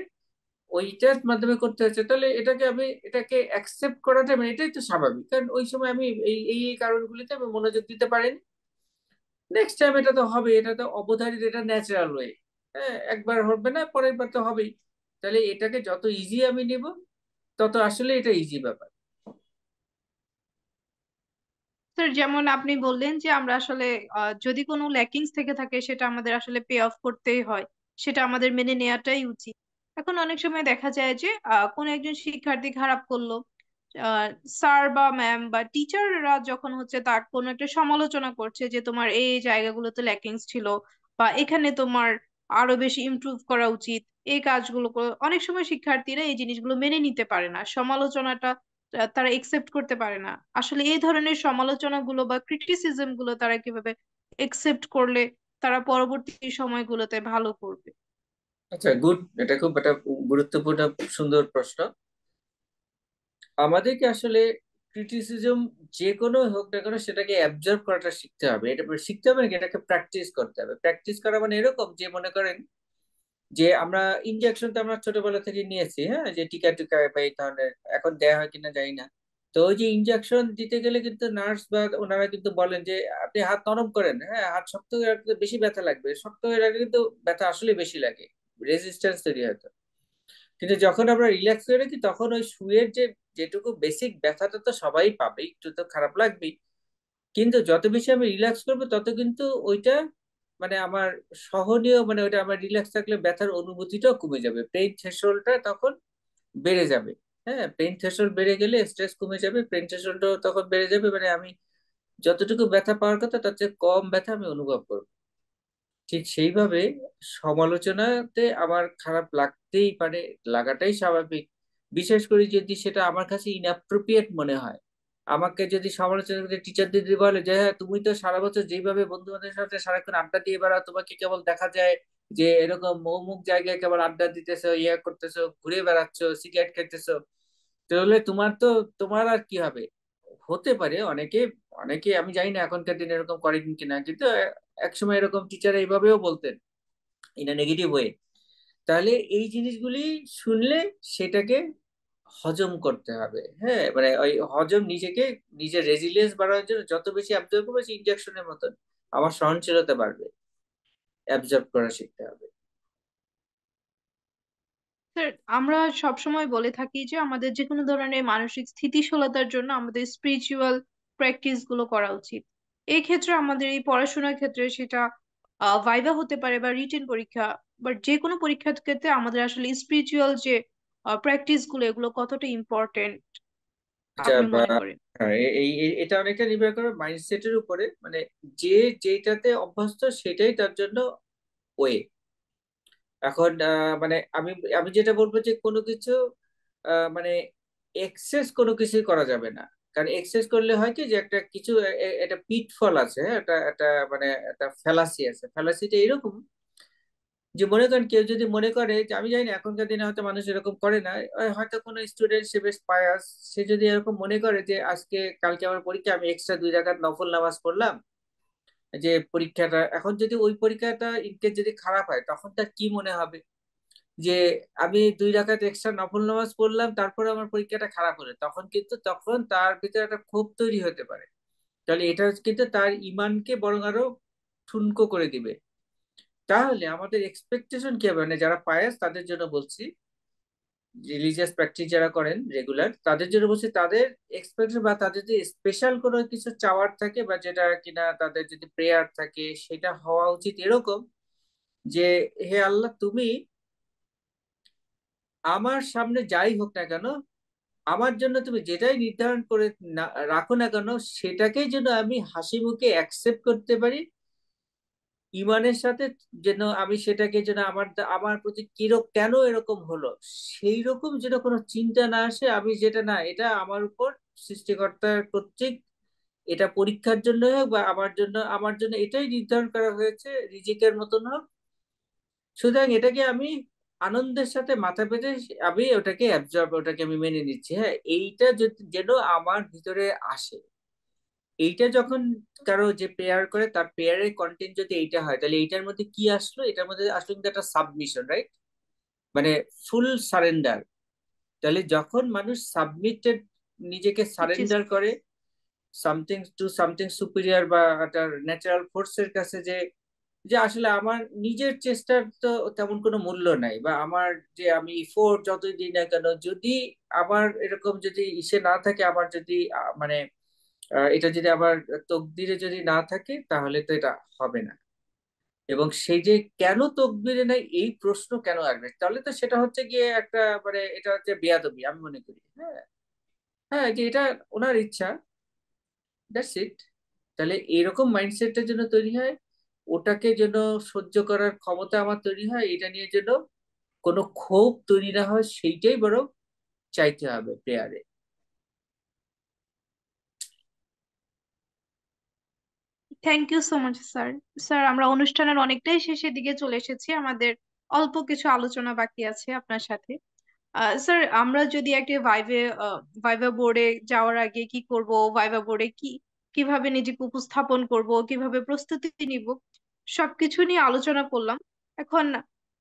Speaker 2: ওইটার মাধ্যমে করতে হচ্ছে। তাহলে এটাকে অ্যাকসেপ্ট করাটা মানে এটাই তো স্বাভাবিক, কারণ ওই সময় আমি এই এই এই কারণগুলিতে আমি মনোযোগ দিতে পারিনি। নেক্সট টাইম এটা তো হবে, এটা তো অবধারিত, এটা ন্যাচারাল ওয়ে। হ্যাঁ, একবার হবে না, পরের বার তো হবেই। তাহলে এটাকে যত ইজি আমি নিব, তত আসলে এটা ইজি ব্যাপার।
Speaker 1: স্যার, যেমন আপনি বললেন যে আমরা আসলে যদি কোনো ল্যাকিংস থেকে থাকে সেটা আমাদের আসলে পে অফ করতেই হয়, সেটা আমাদের মেনে নেওয়াটাই উচিত। এখন অনেক সময় দেখা যায় যে কোনো একজন শিক্ষার্থী খারাপ করলো, স্যার বা ম্যাম বা টিচাররা যখন হচ্ছে তার কোনো একটা সমালোচনা করছে যে তোমার এই এই জায়গাগুলোতে ল্যাকিংস ছিল, বা এখানে তোমার আরো বেশি ইমপ্রুভ করা উচিত, এই কাজগুলো অনেক সময় শিক্ষার্থীরা এই জিনিসগুলো মেনে নিতে পারে না, সমালোচনাটা তারা একসেপ্ট করতে পারে না। আসলে এই ধরনের সমালোচনাগুলো বা ক্রিটিসিজম গুলো তারা কিভাবে একসেপ্ট করলে তারা পরবর্তী সময়গুলোতে ভালো করবে?
Speaker 2: আচ্ছা, গুড, এটা খুব একটা গুরুত্বপূর্ণ, সুন্দর প্রশ্ন। আমাদেরকে আসলে ক্রিটিসিজম যে কোনো হোক না কেন সেটাকে অ্যাবজর্ব করাটা শিখতে হবে। এটা শিখতে হবে নাকি, এটাকে প্র্যাকটিস করতে হবে। প্র্যাকটিস করা মানে এরকম যে মনে করেন যে আমরা ইনজেকশন তো আমরা ছোটবেলা থেকে নিয়েছি, হ্যাঁ, যে টিকা টিকা বা এই ধরনের, এখন দেয়া হয় কিনা জানি না। তো ওই যে ইনজেকশন দিতে গেলে কিন্তু নার্স বা ওনারা কিন্তু বলেন যে আপনি হাত নরম করেন, হ্যাঁ, হাত শক্ত হয়ে রাখলে বেশি ব্যথা লাগবে, শক্ত হয়ে রাখলে কিন্তু ব্যথা আসলে বেশি লাগে, রেজিস্ট্যান্স তৈরি হয়। কিন্তু যখন আমরা রিল্যাক্স করে রাখি তখন ওই শুয়ের যেটুকু বেসিক ব্যথাটা তো সবাই পাবে, একটু তো খারাপ লাগবেই। কিন্তু যত বেশি আমি রিল্যাক্স করবো তত কিন্তু ওইটা মানে আমার সহনীয়, মানে ওইটা আমার রিল্যাক্স থাকলে ব্যথার অনুভূতিটাও কমে যাবে, পেইন থ্রেশহোল্ডটা তখন বেড়ে যাবে। হ্যাঁ, পেইন থ্রেশহোল্ড বেড়ে গেলে স্ট্রেস কমে যাবে, পেইন থ্রেশহোল্ডটাও তখন বেড়ে যাবে, মানে আমি যতটুকু ব্যথা পাওয়ার কথা তার চেয়ে কম ব্যথা আমি অনুভব করবো। ঠিক সেইভাবে সমালোচনাতে আমার খারাপ লাগতেই পারে, লাগাটাই স্বাভাবিক। বিশেষ করে যদি সেটা আমার কাছে ইনঅ্যাপ্রোপ্রিয়েট মনে হয়। আমাকে যদি সমালোচনা করে টিচার দিদি বলে যে হ্যাঁ তুমি তো সারা বছর যেভাবে বন্ধু বান্ধবের সাথে সারাক্ষণ আড্ডা দিয়ে বেড়াও, তোমাকে কেবল দেখা যায় যে এরকম অমুক জায়গায় কেবল আড্ডা দিতেছো, ইয়ে করতেছো, ঘুরে বেড়াচ্ছো, সিগারেট খেতেছো, তাহলে তোমার আর কি হবে। হতে পারে অনেকে, অনেকে আমি জানি না এখনকার দিনে এরকম করেন কিনা, কিন্তু একসময় এরকম টিচার এইভাবেও বলতেন, ইন নেগেটিভ ওয়ে। তাহলে এই জিনিসগুলি শুনলে সেটাকে হজম করতে হবে। হ্যাঁ, মানে ওই হজম, নিজের রেজিলিয়েন্স বাড়ানোর জন্য যত বেশি অ্যাবজর্ব করবে, ইনজেকশনের মতন আমার সহনশীলতা বাড়বে, অ্যাবজর্ব করা শিখতে হবে।
Speaker 1: স্যার, আমরা সবসময় বলে থাকি যে আমাদের যে কোনো ধরনের মানসিক স্থিতিশীলতার জন্য আমাদের স্পিরিচুয়াল প্র্যাকটিস গুলো করা উচিত। এই ক্ষেত্রে আমাদের এই পড়াশোনার ক্ষেত্রে সেটা ভাইভা হতে পারে বা রিটেন পরীক্ষা, বাট যে কোনো পরীক্ষার ক্ষেত্রে আমাদের আসলে স্পিরিচুয়াল যে প্র্যাকটিস গুলো এগুলো কতটা ইম্পর্টেন্ট
Speaker 2: আচ্ছা,
Speaker 1: আপনি মনে করেন?
Speaker 2: হ্যাঁ, এটা অনেকটা নির্ভর করে মাইন্ডসেটের উপরে, মানে যে যেটাতে অভ্যস্ত সেটাই তার জন্য ওয়ে। এখন মানে আমি আমি যেটা বলবো যে কোনো কিছু মানে এক্সেস কোনো কিছুই করা যাবে না। কারণ এক্সেস করলে হয় কি যে একটা কিছু একটা পিটফল আছে, হ্যাঁ, একটা মানে একটা ফ্যালাসি আছে। ফ্যালাসিটা এরকম যে মনে করেন কেউ যদি মনে করে যে, আমি জানি না এখনকার দিনে হয়তো মানুষ এরকম করে না, হয়তো কোনো স্টুডেন্ট সে বেশ পায়াস, সে যদি এরকম মনে করে যে কালকে আমার পরীক্ষা, আমি এক্সট্রা 2 রাকাত নফল নামাজ পড়লাম, যে পরীক্ষাটা এখন যদি ওই পরীক্ষাটা ইনকেস যদি খারাপ হয় তখন তার কি মনে হবে যে আমি 2 রাকাত এক্সট্রা নফল নামাজ পড়লাম তারপরে আমার পরীক্ষাটা খারাপ হলো, তখন তার ভিতরে একটা ক্ষোভ তৈরি হতে পারে। তাহলে এটা কিন্তু তার ইমানকে বরং আরো ঠুনকো করে দিবে। তাহলে আমাদের এক্সপেকটেশন কি হবে, মানে যারা পায়াস তাদের জন্য বলছি, রিলিজিয়াস প্র্যাকটিস যারা করেন রেগুলার তাদের জন্য বলছি, তাদের এক্সপেকটেশন বা তাদের যদি স্পেশাল কোনো কিছু চাওয়ার থাকে বা যেটা কিনা তাদের যদি প্রেয়ার থাকে, সেটা হওয়া উচিত এরকম যে হে আল্লাহ, তুমি আমার সামনে যাই হোক না কেন, আমার জন্য তুমি যেটাই নির্ধারণ করে রাখো না কেন, সেটাকেই যেন আমি হাসি মুখে অ্যাকসেপ্ট করতে পারি ইমানের সাথে। যেন আমি সেটাকে যেন আমার প্রতি কেন এরকম হলো, সেই রকম যেন কোনো চিন্তা না আসে, আমি যেটা না, এটা আমার উপর সৃষ্টিকর্তার কর্তৃক, এটা পরীক্ষার জন্য হোক বা আমার জন্য এটাই নির্ধারণ করা হয়েছে, রিজিকের মতন হোক। সুতরাং এটাকে আমি আনন্দের সাথে মাথা পেতে আমি ওটাকে অ্যাবজর্ব, ওটাকে আমি মেনে নিচ্ছি। হ্যাঁ, এইটা যদি যেন আমার ভিতরে আসে, এইটা যখন কারো যে প্রেয়ার করে তার প্রেয়ারের কন্টেন্ট যদি এইটা হয়, তাহলে এইটার মধ্যে কি আসলো? এটার মধ্যে আসলে কিন্তু একটা সাবমিশন, রাইট? মানে ফুল সারেন্ডার। তাহলে যখন মানুষ সাবমিটেড, নিজেকে
Speaker 1: জি
Speaker 2: সারেন্ডার
Speaker 1: স্যার।
Speaker 2: করে সামথিং টু সামথিং সুপিরিয়র বা একটা ন্যাচারাল ফোর্সের কাছে, যে যে আসলে আমার নিজের চেষ্টার তো তেমন কোনো মূল্য নাই, বা আমার যে আমি ইফোর্ট যতই দিই না কেন, যদি আমার এরকম যদি ইসে না থাকে, আমার যদি মানে এটা যদি আমার তকদিরে যদি না থাকে, তাহলে তো এটা হবে না। এবং সেই যে কেন তকদিরে নাই এই প্রশ্ন কেন আসবে, তাহলে তো সেটা হচ্ছে গিয়ে একটা মানে এটা হচ্ছে বেয়াদবি আমি মনে করি। হ্যাঁ, হ্যাঁ, যে এটা ওনার ইচ্ছা, দ্যাটস ইট। তাহলে এরকম মাইন্ডসেটটা যেন তৈরি হয়, ওটাকে যেন সহ্য করার ক্ষমতা আমার তৈরি হয়, এটা নিয়ে যেন কোনো ক্ষোভ তৈরি না হয়, সেইটাই বরং চাইতে হবে প্রেয়ারে।
Speaker 1: Thank you so much sir. Sir, আমরা অনুষ্ঠানের অনেকটাই শেষের দিকে চলে এসেছি, আমাদের অল্প কিছু আলোচনা বাকি আছে আপনার সাথে। স্যার, আমরা যদি একটা ভাইভা বোর্ডে যাওয়ার আগে কি করব, ভাইভা বোর্ডে কিভাবে নিজেকে উপস্থাপন করব, কিভাবে প্রস্তুতি নিব, সবকিছু নিয়ে আলোচনা করলাম। এখন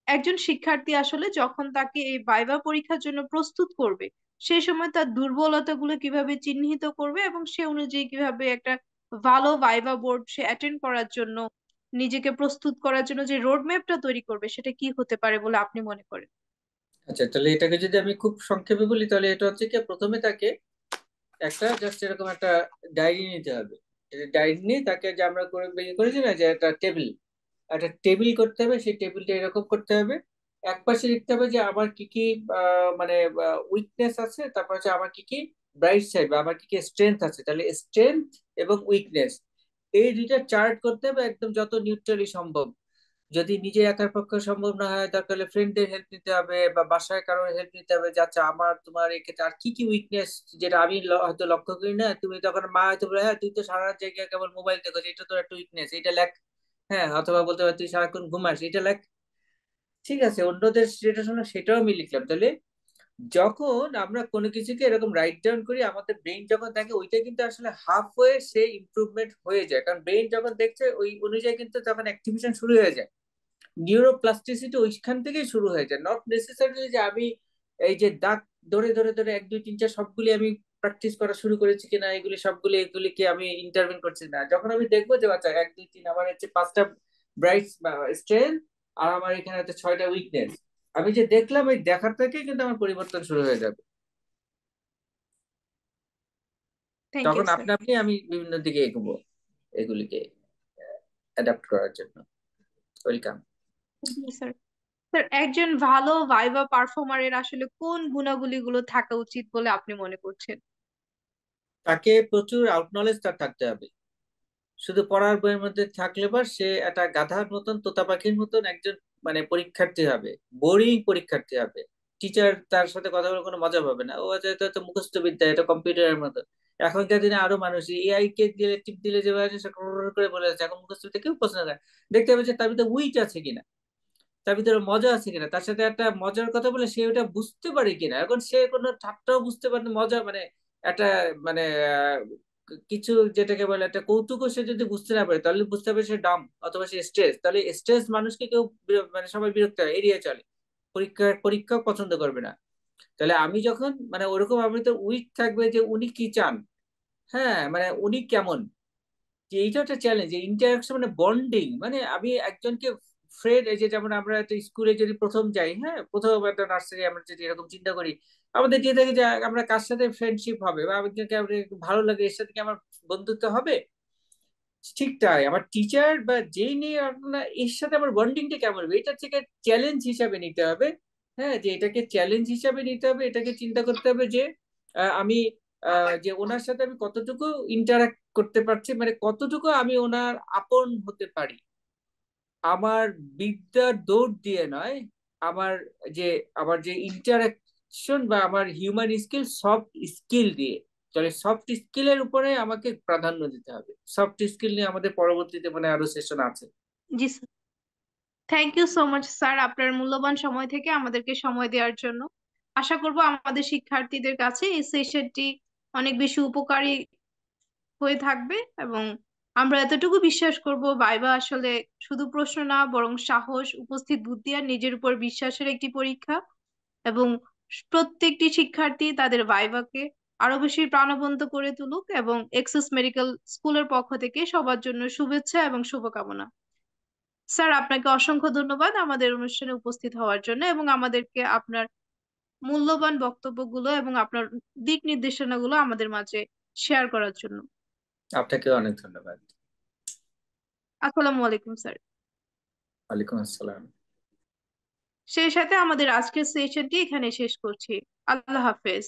Speaker 1: একজন শিক্ষার্থী আসলে যখন তাকে এই ভাইভা পরীক্ষার জন্য প্রস্তুত করবে, সেই সময় তার দুর্বলতাগুলো কিভাবে চিহ্নিত করবে এবং সে অনুযায়ী কিভাবে একটা ভালো ভাইভা বোর্ড সে অ্যাটেন্ড করার জন্য, নিজেকে প্রস্তুত করার জন্য যে রোড ম্যাপটা তৈরি করবে, সেটা কি হতে পারে বলে আপনি মনে করেন?
Speaker 2: আচ্ছা, তাহলে এটাকে যদি আমি খুব সংক্ষেপে বলি, তাহলে এটা হচ্ছে কি, প্রথমে তাকে একটা জাস্ট এরকম একটা ডায়েরি নিতে হবে। ডায়েরি নিয়ে তাকে, যে আমরা করে বের করেছি না যে একটা টেবিল, একটা টেবিল করতে হবে। সেই টেবিলটা এরকম করতে হবে, এক পাশে লিখতে হবে যে আমার কি কি মানে উইকনেস আছে, তারপর হচ্ছে আমার কি কি ব্রাইট সাইড বা আমার কি কি স্ট্রেংথ আছে। তাহলে স্ট্রেংথ এবং উইকনেস এই দুইটা চার্ট করতে হবে, একদম যত নিউট্রালি সম্ভব। যদি নিজে একার পক্ষে সম্ভব না হয়, দরকার হলে ফ্রেন্ডদের হেল্প নিতে হবে বা বাসায় কারোর হেল্প নিতে হবে, যে আচ্ছা আমার তোমার এক্ষেত্রে আর কি কি উইকনেস, যেটা আমি হয়তো লক্ষ্য করি না, তুমি তখন মা হয়তো বলে, হ্যাঁ তুই তো সারা রাত জায়গায় কেবল মোবাইল দেখো, এটা তোর একটা উইকনেস, এটা লেখ। হ্যাঁ, অথবা বলতে পারে তুই সারাক্ষণ ঘুমাস, এটা লেখ। ঠিক আছে, অন্যদের যেটা শোনো সেটাও আমি লিখলাম। তাহলে যখন আমরা কোনো কিছুকে এরকম রাইট ডাউন করি, আমাদের ব্রেন যখন দেখে, ওইটা কিন্তু আসলে হাফ ওয়ে সে ইমপ্রুভমেন্ট হয়ে যায়, কারণ ব্রেন যখন দেখছে ওই অনুযায়ী কিন্তু তখন অ্যাক্টিভেশন শুরু হয়ে যায়। নিউরোপ্লাস্টিসিটি ওইখান থেকেই শুরু হয়ে যায়, নট নেসেসারিলি যে আমি এই যে দাগ ধরে ধরে ধরে 1 2 3 4 সবগুলি আমি প্র্যাকটিস করা শুরু করেছি কিনা, এগুলিকে আমি ইন্টারভিন করছি না। যখন আমি দেখবো যে আচ্ছা 1 2 3 আমার হচ্ছে 5টা ব্রাইট স্ট্রেংথ, আর আমার এখানে হচ্ছে 6টা উইকনেস, আমি যে দেখলাম, এই দেখার থেকে কিন্তু আমার পরিবর্তন শুরু হয়ে যাবে।
Speaker 1: থ্যাংক ইউ
Speaker 2: তখন
Speaker 1: স্যার।
Speaker 2: আপনা আপনি আমি বিভিন্ন দিকে এগোবো এগুলিকে অ্যাডাপ্ট করার জন্য। ওয়েলকাম।
Speaker 1: স্যার, স্যার, একজন ভালো ভাইভা পারফর্মারের আসলে কোন গুণাবলীগুলো থাকা উচিত বলে আপনি মনে করছেন?
Speaker 2: তাকে প্রচুর আউট নলেজ তার থাকতে হবে। শুধু পড়ার বইয়ের মধ্যে থাকলে বা সে একটা গাধার মতন, তোতা পাখির মতন একজন মানে পরীক্ষার্থী হবে, বোরিং পরীক্ষার্থী হবে। টিচার তার সাথে কথা বলে কোনো মজা পাবে না, ও হয়তো তো মুখস্থ বিদ্যা, এটা কম্পিউটারের মতো। এখনকার দিনে আরো মানুষ এআই কে দিলে, টিপ দিলে যেভাবে সে করে বলে যাচ্ছে, এখন মুখস্থ বিদ্যা কেউ পছন্দ করে না। দেখতে হবে যে তার ভিতরে উইট আছে কিনা, তার ভিতরে মজা আছে কিনা, তার সাথে একটা মজার কথা বলে সে ওটা বুঝতে পারে কিনা। এখন সে কোনো ঠাট্টাও বুঝতে পারে না, মজা মানে একটা মানে কিছু যেটাকে বলে একটা কৌতুকও সে যদি বুঝতে না পারে, তাহলে বুঝতে হবে সে ডাম অথবা সে স্ট্রেস। তাহলে স্ট্রেস মানুষকে কেউ মানে সবাই বিরক্ত হয়, এড়িয়ে চলে, পরীক্ষাও পছন্দ করবে না। তাহলে আমি যখন মানে ওরকম, আমি তো উইক থাকবে যে উনি কি চান, হ্যাঁ মানে উনি কেমন, যে এইটা একটা চ্যালেঞ্জ, যে ইন্টারাকশন মানে বন্ডিং। মানে আমি একজনকে ফ্রেন্ড, এই যে যেমন আমরা একটা স্কুলে যদি প্রথম যাই, হ্যাঁ প্রথম একটা নার্সারি আমরা যদি এরকম চিন্তা করি, আমাদের যে থাকে যে আমরা কার সাথে ফ্রেন্ডশিপ হবে বা একজনকে আমার ভালো লাগে, এর সাথে কি আমার বন্ধুত্ব হবে। ঠিক তাই আমার টিচার বা যেই নিয়ে আপনার এর সাথে আমার বন্ডিংটা কেমন হবে, এটা থেকে চ্যালেঞ্জ হিসাবে নিতে হবে। হ্যাঁ, যে এটাকে চ্যালেঞ্জ হিসাবে নিতে হবে, এটাকে চিন্তা করতে হবে যে আমি যে ওনার সাথে আমি কতটুকু ইন্টারাক্ট করতে পারছি, মানে কতটুকু আমি ওনার আপন হতে পারি। আমার বিদ্যার দৌড় দিয়ে নয়, আমার যে আমার যে ইন্টারাকশন বা আমার হিউম্যান স্কিল, সফট স্কিল দিয়ে। তাহলে সফট স্কিলের উপরে আমাকে প্রাধান্য দিতে হবে। সফট স্কিল নিয়ে আমাদের পরবর্তীতে মানে আরো সেশন আছে।
Speaker 1: জি sir. Thank you so much sir, আপনার মূল্যবান সময় থেকে আমাদেরকে সময় দেওয়ার জন্য। আশা করব আমাদের শিক্ষার্থীদের কাছে এই সেশনটি অনেক বেশি উপকারী হয়ে থাকবে, এবং আমরা এতটুকু বিশ্বাস করব ভাইবা আসলে শুধু প্রশ্ন না, বরং সাহস, উপস্থিত বুদ্ধি আর নিজের উপর বিশ্বাসের একটি পরীক্ষা। এবং প্রত্যেকটি শিক্ষার্থী তাদের ভাইভাকে আরো বেশি প্রাণবন্ত করে তুলুক, এবং এক্সেস মেডিকেল স্কুলের পক্ষ থেকে সবার জন্য শুভেচ্ছা এবং শুভকামনা। স্যার, আপনাকে অসংখ্য ধন্যবাদ আমাদের অনুষ্ঠানে উপস্থিত হওয়ার জন্য, এবং আমাদেরকে আপনার মূল্যবান বক্তব্যগুলো এবং আপনার দিক নির্দেশনাগুলো আমাদের মাঝে শেয়ার করার জন্য।
Speaker 2: আপনাকেও অনেক ধন্যবাদ।
Speaker 1: আসসালামু আলাইকুম স্যার।
Speaker 2: ওয়ালাইকুম আসসালাম।
Speaker 1: সেই সাথে আমাদের আজকের সেশনটি এখানে শেষ করছি। আল্লাহ হাফেজ।